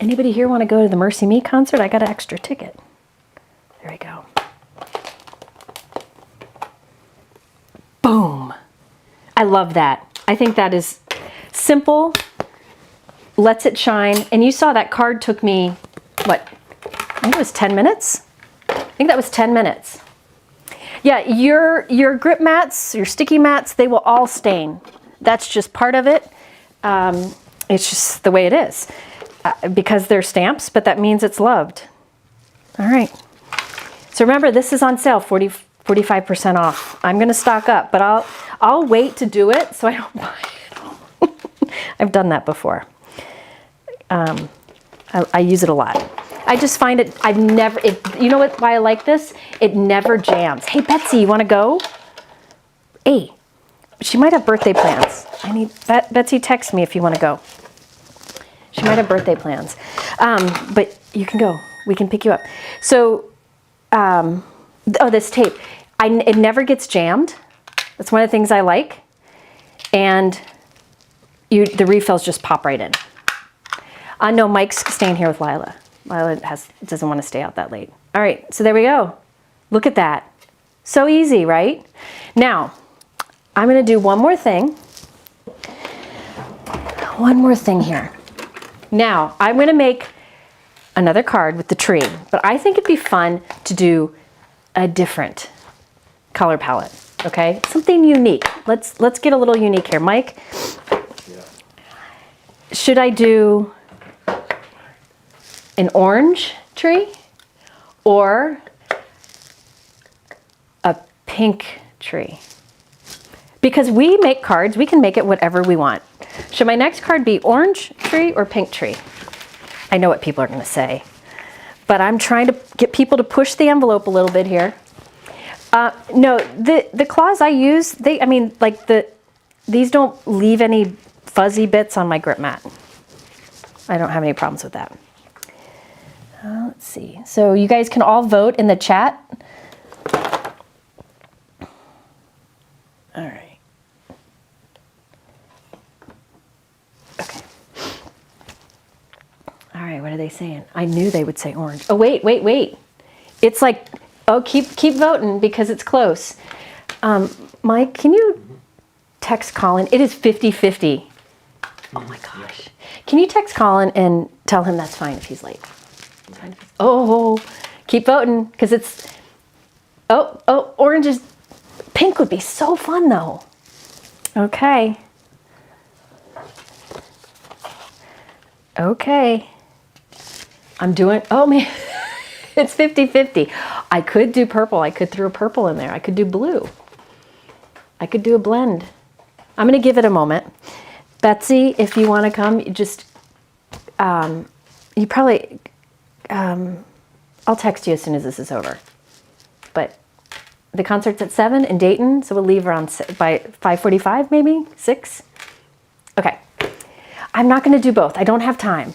Anybody here want to go to the Mercy Me concert? I got an extra ticket. There we go. Boom. I love that. I think that is simple, lets it shine. And you saw that card took me, what, I think it was 10 minutes? I think that was 10 minutes. Yeah, your grip mats, your sticky mats, they will all stain. That's just part of it. It's just the way it is. Because they're stamps, but that means it's loved. All right. So remember, this is on sale, 45% off. I'm going to stock up, but I'll wait to do it so I don't buy it. I've done that before. I use it a lot. I just find it, you know what, why I like this? It never jams. Hey, Betsy, you want to go? Hey, she might have birthday plans. Betsy, text me if you want to go. She might have birthday plans. But you can go. We can pick you up. So, oh, this tape. It never gets jammed. That's one of the things I like. And the refills just pop right in. No, Mike's staying here with Lila. Lila doesn't want to stay out that late. All right, so there we go. Look at that. So easy, right? Now, I'm going to do one more thing. One more thing here. Now, I'm going to make another card with the tree, but I think it'd be fun to do a different color palette, okay? Something unique. Let's get a little unique here. Mike, should I do an orange tree or a pink tree? Because we make cards, we can make it whatever we want. Should my next card be orange tree or pink tree? I know what people are going to say, but I'm trying to get people to push the envelope a little bit here. No, the claws I use, these don't leave any fuzzy bits on my grip mat. I don't have any problems with that. Let's see. So you guys can all vote in the chat. All right. Okay. All right, what are they saying? I knew they would say orange. Oh, wait. It's like, oh, keep voting because it's close. Mike, can you text Colin? It is 50-50. Oh my gosh. Can you text Colin and tell him that's fine if he's late? Oh, keep voting because it's, oh, orange is, pink would be so fun though. Okay. Okay. I'm doing, oh man, it's 50-50. I could do purple. I could throw purple in there. I could do blue. I could do a blend. I'm going to give it a moment. Betsy, if you want to come, you just, you probably, I'll text you as soon as this is over. But the concert's at 7 in Dayton, so we'll leave around by 5:45, maybe 6. Okay. I'm not going to do both. I don't have time.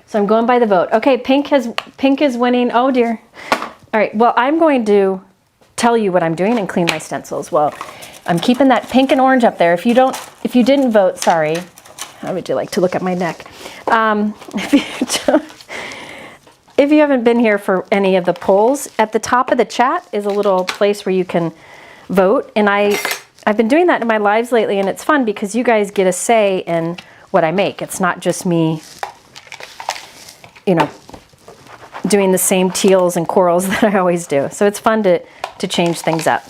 So I'm going by the vote. Okay, pink is winning. Oh dear. All right. Well, I'm going to tell you what I'm doing and clean my stencils. Well, I'm keeping that pink and orange up there. If you didn't vote, sorry. How would you like to look at my neck? If you haven't been here for any of the polls, at the top of the chat is a little place where you can vote. And I've been doing that in my lives lately, and it's fun because you guys get a say in what I make. It's not just me, you know, doing the same teals and corals that I always do. So it's fun to change things up.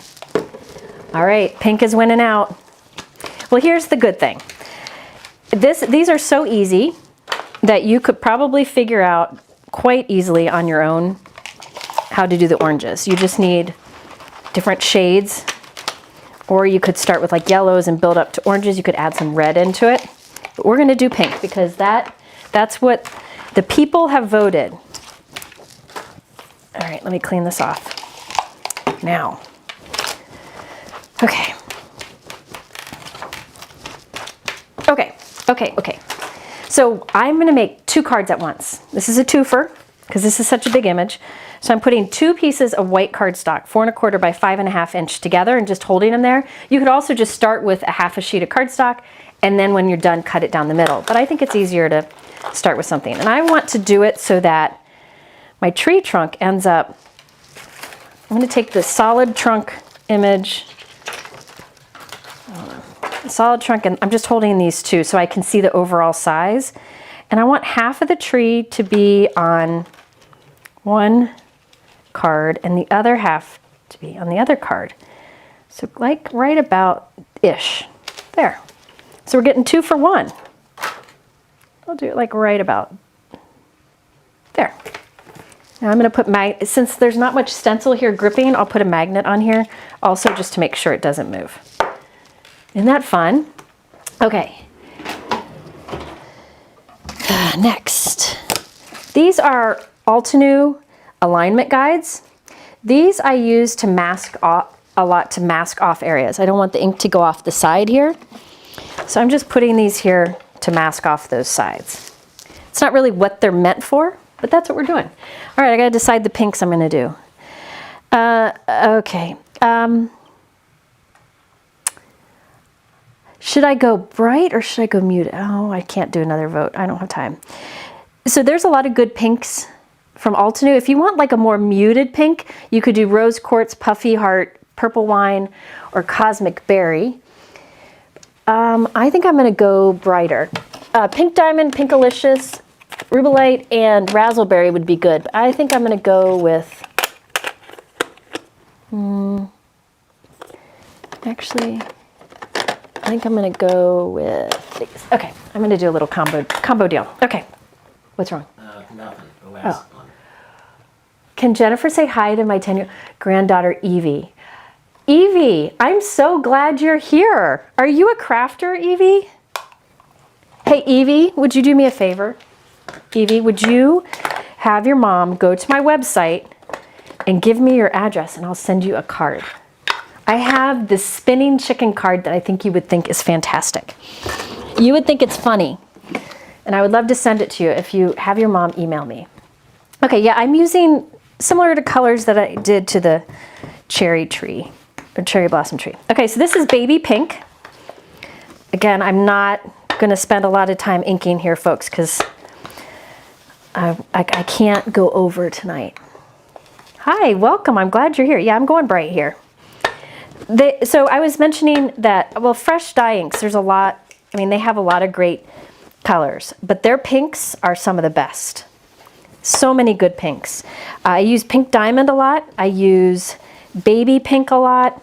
All right, pink is winning out. Well, here's the good thing. These are so easy that you could probably figure out quite easily on your own how to do the oranges. You just need different shades, or you could start with like yellows and build up to oranges. You could add some red into it. But we're gonna do pink because that's what the people have voted. All right, let me clean this off. Now, okay. Okay. So I'm gonna make 2 cards at once. This is a twofer because this is such a big image. So I'm putting 2 pieces of white cardstock, 4 1/4 by 5 1/2 inch together and just holding them there. You could also just start with a half a sheet of cardstock and then when you're done, cut it down the middle. But I think it's easier to start with something. And I want to do it so that my tree trunk ends up, I'm gonna take the solid trunk image, solid trunk, and I'm just holding these 2 so I can see the overall size. And I want half of the tree to be on one card and the other half to be on the other card. So like right about ish, there. So we're getting 2 for 1. I'll do it like right about there. Now I'm gonna put, since there's not much stencil here gripping, I'll put a magnet on here also just to make sure it doesn't move. Isn't that fun? Okay. Next. These are Altenew alignment guides. These I use to mask off, a lot to mask off areas. I don't want the ink to go off the side here. So I'm just putting these here to mask off those sides. It's not really what they're meant for, but that's what we're doing. All right, I gotta decide the pinks I'm gonna do. Okay. Should I go bright or should I go muted? Oh, I can't do another vote. I don't have time. So there's a lot of good pinks from Altenew. If you want like a more muted pink, you could do Rose Quartz, Puffy Heart, Purple Wine, or Cosmic Berry. I think I'm gonna go brighter. Pink Diamond, Pinkalicious, Rubelite, and Razzleberry would be good. But I think I'm gonna go with, actually, I think I'm gonna go with these. Okay, I'm gonna do a little combo deal. Okay, what's wrong? Nothing. Oh. Can Jennifer say hi to my 10-year granddaughter, Evie? Evie, I'm so glad you're here. Are you a crafter, Evie? Hey, Evie, would you do me a favor? Evie, would you have your mom go to my website and give me your address and I'll send you a card. I have this spinning chicken card that I think you would think is fantastic. You would think it's funny. And I would love to send it to you if you have your mom email me. Okay, yeah, I'm using similar to colors that I did to the cherry tree, or cherry blossom tree. Okay, so this is baby pink. Again, I'm not gonna spend a lot of time inking here, folks, because I can't go over tonight. Hi, welcome, I'm glad you're here. Yeah, I'm going bright here. So I was mentioning that, well, Fresh Dye Inks, there's a lot, I mean, they have a lot of great colors, but their pinks are some of the best. So many good pinks. I use Pink Diamond a lot. I use Baby Pink a lot.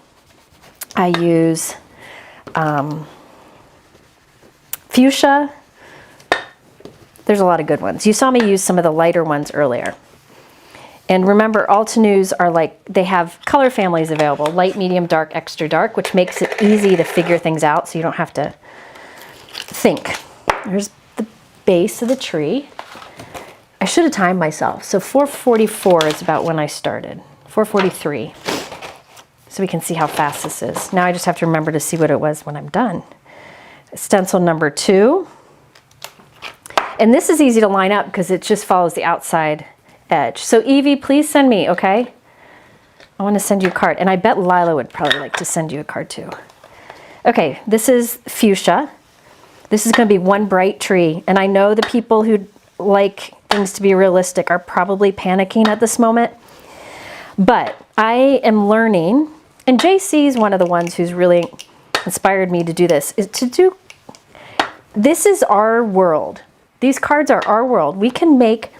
I use Fuchsia. There's a lot of good ones. You saw me use some of the lighter ones earlier. And remember, Altenews are like, they have color families available, light, medium, dark, extra dark, which makes it easy to figure things out so you don't have to think. There's the base of the tree. I should have timed myself. So 4:44 is about when I started. 4:43. So we can see how fast this is. Now I just have to remember to see what it was when I'm done. Stencil number 2. And this is easy to line up because it just follows the outside edge. So Evie, please send me, okay? I want to send you a card. And I bet Lila would probably like to send you a card too. Okay, this is Fuchsia. This is going to be one bright tree. And I know the people who like things to be realistic are probably panicking at this moment. But I am learning, and JC is one of the ones who's really inspired me to do this, this is our world. These cards are our world. We can make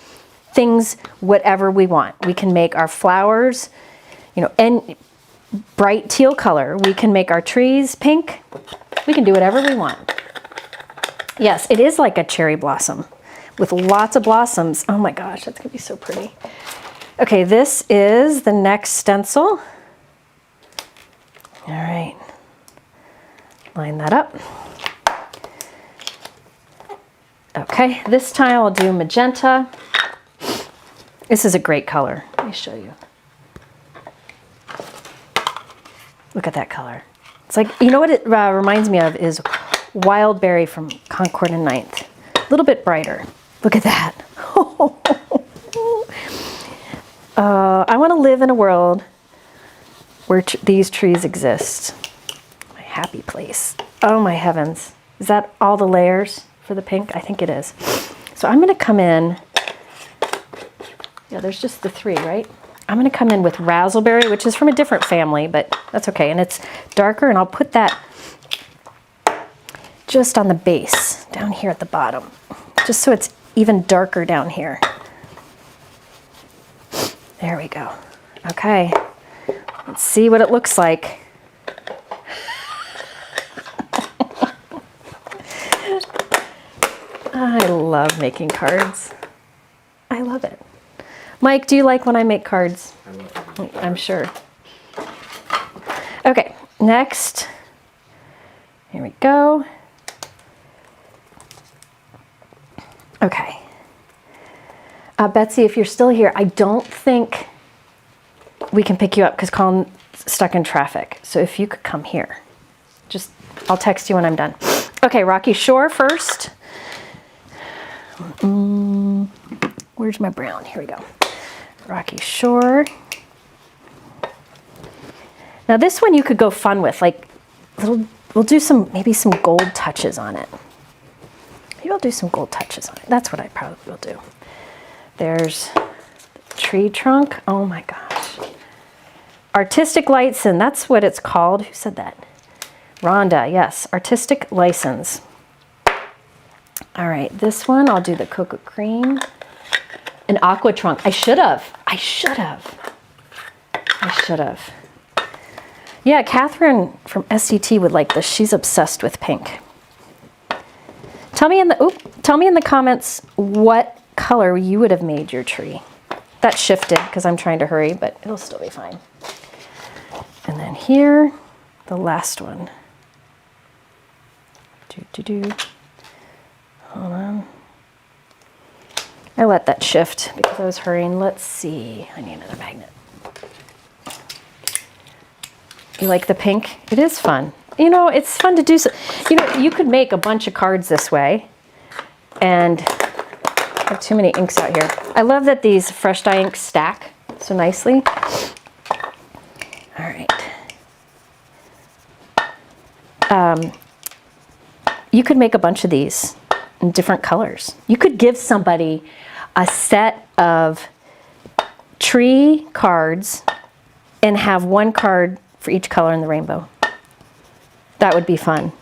things whatever we want. We can make our flowers, you know, and bright teal color. We can make our trees pink. We can do whatever we want. Yes, it is like a cherry blossom with lots of blossoms. Oh my gosh, that's gonna be so pretty. Okay, this is the next stencil. All right, line that up. Okay, this time I'll do magenta. This is a great color. Let me show you. Look at that color. It's like, you know what it reminds me of is Wild Berry from Concord and Ninth. A little bit brighter. Look at that. I want to live in a world where these trees exist. My happy place. Oh my heavens. Is that all the layers for the pink? I think it is. So I'm going to come in. Yeah, there's just the 3, right? I'm going to come in with Razzleberry, which is from a different family, but that's okay. And it's darker, and I'll put that just on the base, down here at the bottom, just so it's even darker down here. There we go. Okay, let's see what it looks like. I love making cards. I love it. Mike, do you like when I make cards? I love it. I'm sure. Okay, next. Here we go. Okay. Betsy, if you're still here, I don't think we can pick you up because Colin's stuck in traffic. So if you could come here. I'll text you when I'm done. Okay, Rocky Shore first. Where's my brown? Here we go. Rocky Shore. Now this one you could go fun with, like we'll do maybe some gold touches on it. Maybe I'll do some gold touches on it. That's what I probably will do. There's the tree trunk. Oh my gosh. Artistic license, that's what it's called. Who said that? Rhonda, yes, artistic license. All right, this one, I'll do the cocoa cream. An aqua trunk. I should have. Yeah, Catherine from SCT would like this. She's obsessed with pink. Tell me in the comments what color you would have made your tree. That shifted because I'm trying to hurry, but it'll still be fine. And then here, the last one. Hold on. I let that shift because I was hurrying. Let's see. I need another magnet. You like the pink? It is fun. You know, it's fun to do so. You know, you could make a bunch of cards this way. And I have too many inks out here. I love that these fresh dye inks stack so nicely. All right. You could make a bunch of these in different colors. You could give somebody a set of tree cards and have one card for each color in the rainbow. That would be fun.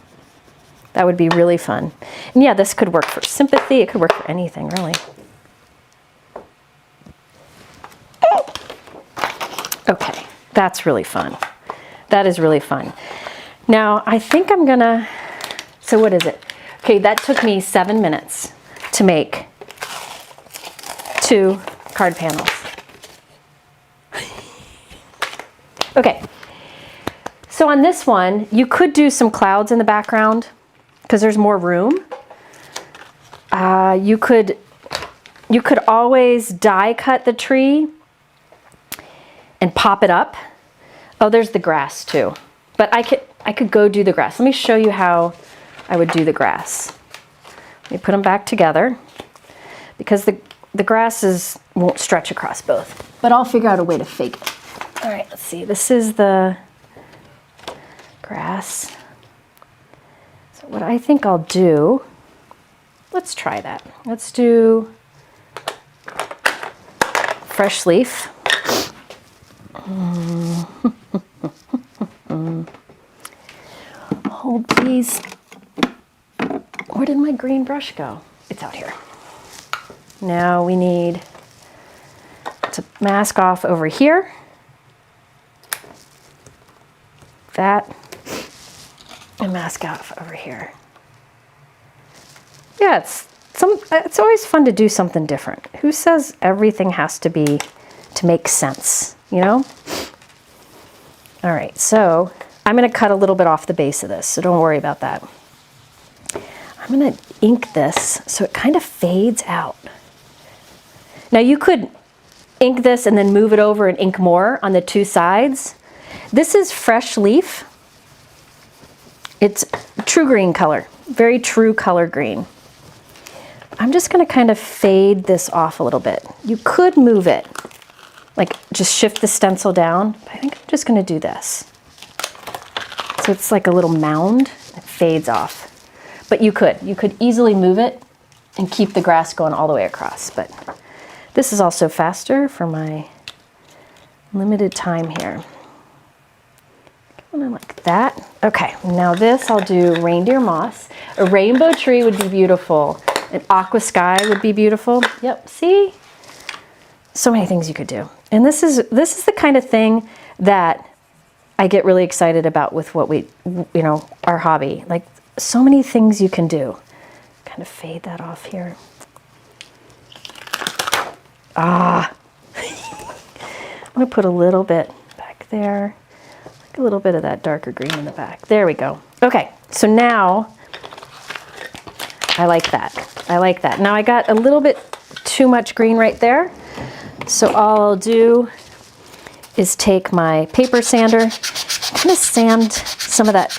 That would be really fun. And yeah, this could work for sympathy. It could work for anything, really. Okay, that's really fun. That is really fun. Now, I think I'm gonna, so what is it? Okay, that took me 7 minutes to make 2 card panels. Okay, so on this one, you could do some clouds in the background because there's more room. You could always die cut the tree and pop it up. Oh, there's the grass too. But I could go do the grass. Let me show you how I would do the grass. Let me put them back together because the grasses won't stretch across both. But I'll figure out a way to fake it. All right, let's see. This is the grass. So what I think I'll do, let's try that. Let's do fresh leaf. Hold please. Where did my green brush go? It's out here. Now we need to mask off over here. That. And mask off over here. Yeah, it's always fun to do something different. Who says everything has to be to make sense, you know? All right, so I'm gonna cut a little bit off the base of this, so don't worry about that. I'm gonna ink this so it kind of fades out. Now you could ink this and then move it over and ink more on the two sides. This is fresh leaf. It's true green color, very true color green. I'm just gonna kind of fade this off a little bit. You could move it, like just shift the stencil down, but I think I'm just gonna do this. So it's like a little mound, it fades off. But you could easily move it and keep the grass going all the way across. But this is also faster for my limited time here. Like that. Okay, now this I'll do reindeer moss. A rainbow tree would be beautiful. An aqua sky would be beautiful. Yep, see? So many things you could do. And this is the kind of thing that I get really excited about with what we, you know, our hobby. Like so many things you can do. Kind of fade that off here. Ah. I'm gonna put a little bit back there. Like a little bit of that darker green in the back. There we go. Okay, so now I like that. I like that. Now I got a little bit too much green right there. So all I'll do is take my paper sander, kind of sand some of that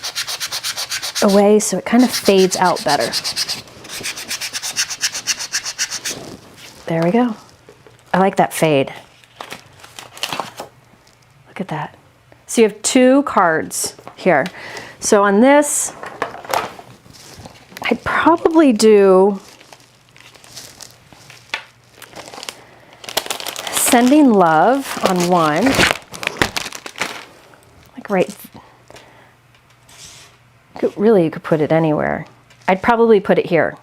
away so it kind of fades out better. There we go. I like that fade. Look at that. So you have two cards here. So on this, I'd probably do Sending Love on one, like right, really you could put it anywhere. I'd probably put it here.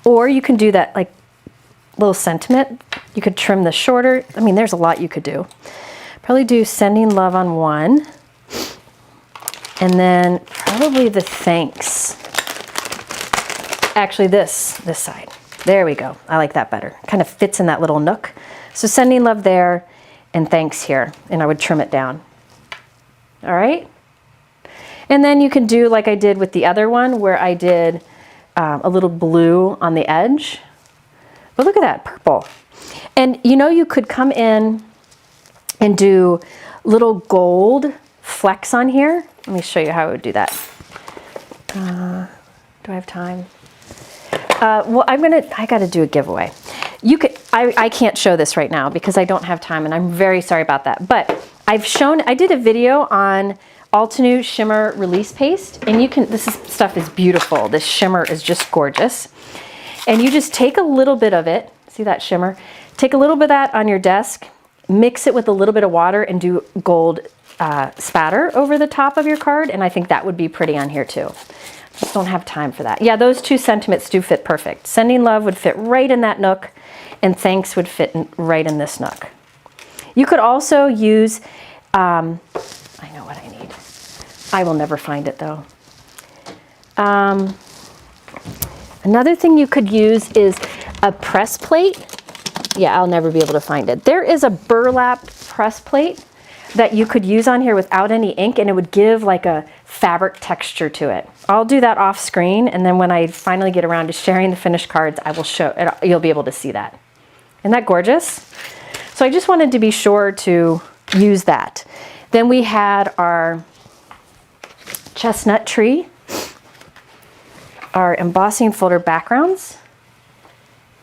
Or you can do that like little sentiment. You could trim this shorter. I mean, there's a lot you could do. Probably do Sending Love on one. And then probably the thanks. Actually this side. There we go. I like that better. Kind of fits in that little nook. So Sending Love there and thanks here. And I would trim it down. All right. And then you can do like I did with the other one where I did a little blue on the edge. But look at that, purple. And you know, you could come in and do little gold flecks on here. Let me show you how I would do that. Do I have time? Well, I gotta do a giveaway. You could, I can't show this right now because I don't have time and I'm very sorry about that. But I did a video on Altenew shimmer release paste and you can, stuff is beautiful. This shimmer is just gorgeous. And you just take a little bit of it, see that shimmer? Take a little bit of that on your desk, mix it with a little bit of water and do gold spatter over the top of your card. And I think that would be pretty on here too. Just don't have time for that. Yeah, those two sentiments do fit perfect. Sending Love would fit right in that nook and thanks would fit right in this nook. You could also use, I know what I need. I will never find it though. Another thing you could use is a press plate. Yeah, I'll never be able to find it. There is a burlap press plate that you could use on here without any ink and it would give like a fabric texture to it. I'll do that off screen and then when I finally get around to sharing the finished cards, I will show it. You'll be able to see that. Isn't that gorgeous? So I just wanted to be sure to use that. Then we had our chestnut tree, our embossing folder backgrounds,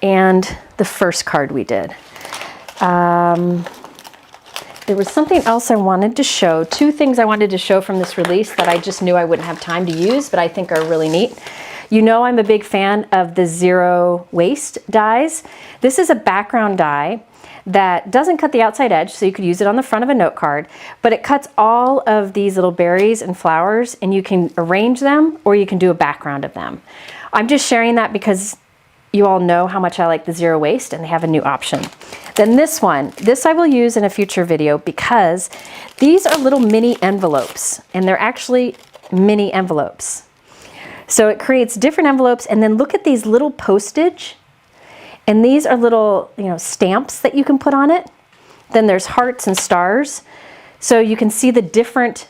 and the first card we did. there was something else I wanted to show. Two things I wanted to show from this release that I just knew I wouldn't have time to use, but I think are really neat. You know I'm a big fan of the zero waste dies. This is a background die that doesn't cut the outside edge, so you could use it on the front of a note card, but it cuts all of these little berries and flowers, and you can arrange them or you can do a background of them. I'm just sharing that because you all know how much I like the zero waste, and they have a new option. Then this one, this I will use in a future video because these are little mini envelopes, and they're actually mini envelopes. So it creates different envelopes, and then look at these little postage, and these are little, you know, stamps that you can put on it. Then there's hearts and stars, so you can see the different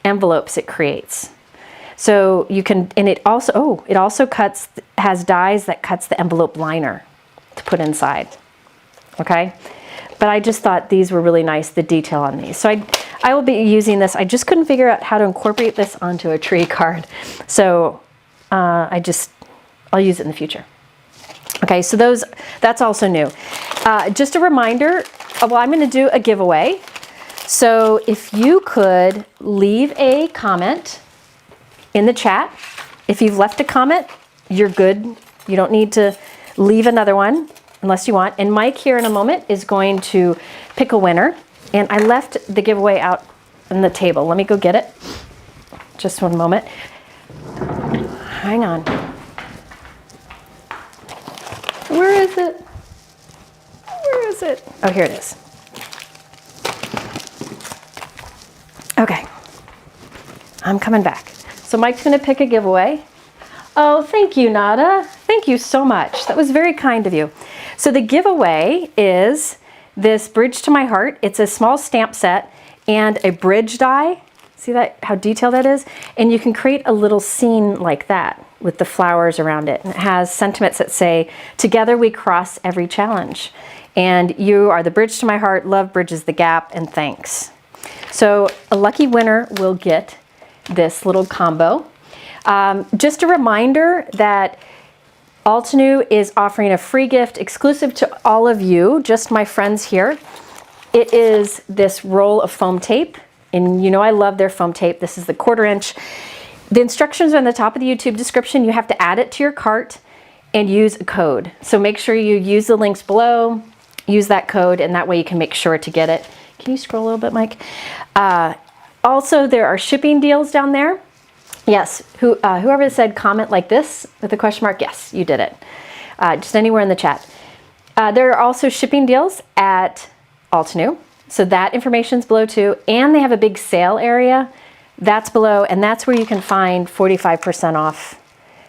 envelopes it creates. So you can, and it also cuts, has dies that cuts the envelope liner to put inside. Okay, but I just thought these were really nice, the detail on these. So I will be using this. I just couldn't figure out how to incorporate this onto a tree card. So I'll use it in the future. Okay, so that's also new. Just a reminder, well, I'm gonna do a giveaway. So if you could leave a comment in the chat. If you've left a comment, you're good. You don't need to leave another one unless you want. And Mike here in a moment is going to pick a winner. And I left the giveaway out on the table. Let me go get it. Just one moment. Hang on. Where is it? Where is it? Oh, here it is. Okay. I'm coming back. So Mike's going to pick a giveaway. Oh, thank you, Nada. Thank you so much. That was very kind of you. So the giveaway is this Bridge to My Heart. It's a small stamp set and a bridge die. See that, how detailed that is? And you can create a little scene like that with the flowers around it. And it has sentiments that say, together we cross every challenge. And you are the bridge to my heart, love bridges the gap, and thanks. So a lucky winner will get this little combo. Just a reminder that Altenew is offering a free gift exclusive to all of you, just my friends here. It is this roll of foam tape, and you know I love their foam tape. This is the 1/4 inch. The instructions are on the top of the YouTube description. You have to add it to your cart and use a code. So make sure you use the links below, use that code, and that way you can make sure to get it. Can you scroll a little bit, Mike? Also, there are shipping deals down there. Yes, whoever said comment like this with a question mark, yes, you did it. Just anywhere in the chat. There are also shipping deals at Altenew. So that information's below too. And they have a big sale area. That's below, and that's where you can find 45% off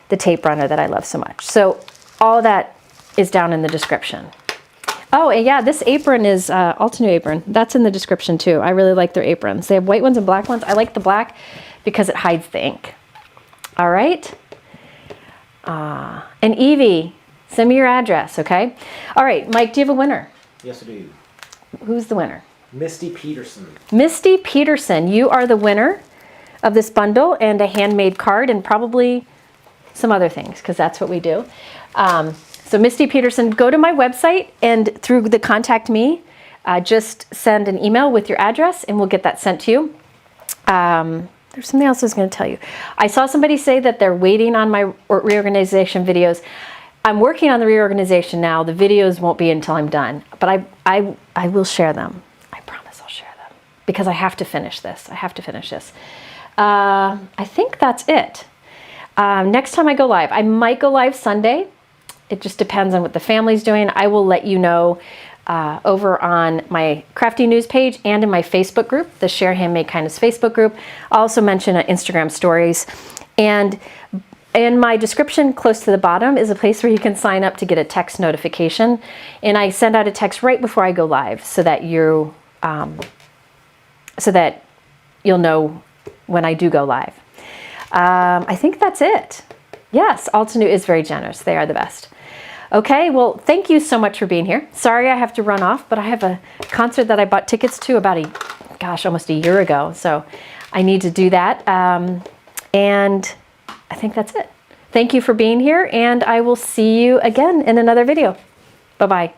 the tape runner that I love so much. So all of that is down in the description. Oh, and yeah, this apron is Altenew apron. That's in the description too. I really like their aprons. They have white ones and black ones. I like the black because it hides the ink. All right. And Evie, send me your address, okay? All right, Mike, do you have a winner? Yes, I do. Who's the winner? Misty Peterson. Misty Peterson, you are the winner of this bundle and a handmade card and probably some other things because that's what we do. So Misty Peterson, go to my website and through the contact me, just send an email with your address and we'll get that sent to you. There's something else I was going to tell you. I saw somebody say that they're waiting on my reorganization videos. I'm working on the reorganization now. The videos won't be until I'm done, but I will share them. I promise I'll share them because I have to finish this. I have to finish this. I think that's it. Next time I go live, I might go live Sunday. It just depends on what the family's doing. I will let you know over on my Crafty News page and in my Facebook group, the Share Handmade Kindness Facebook group. I'll also mention Instagram stories. And in my description close to the bottom is a place where you can sign up to get a text notification. And I send out a text right before I go live so that you'll know when I do go live. I think that's it. Yes, Altenew is very generous. They are the best. Okay, well, thank you so much for being here. Sorry I have to run off, but I have a concert that I bought tickets to about almost a year ago. So I need to do that. And I think that's it. Thank you for being here, and I will see you again in another video. Bye-bye.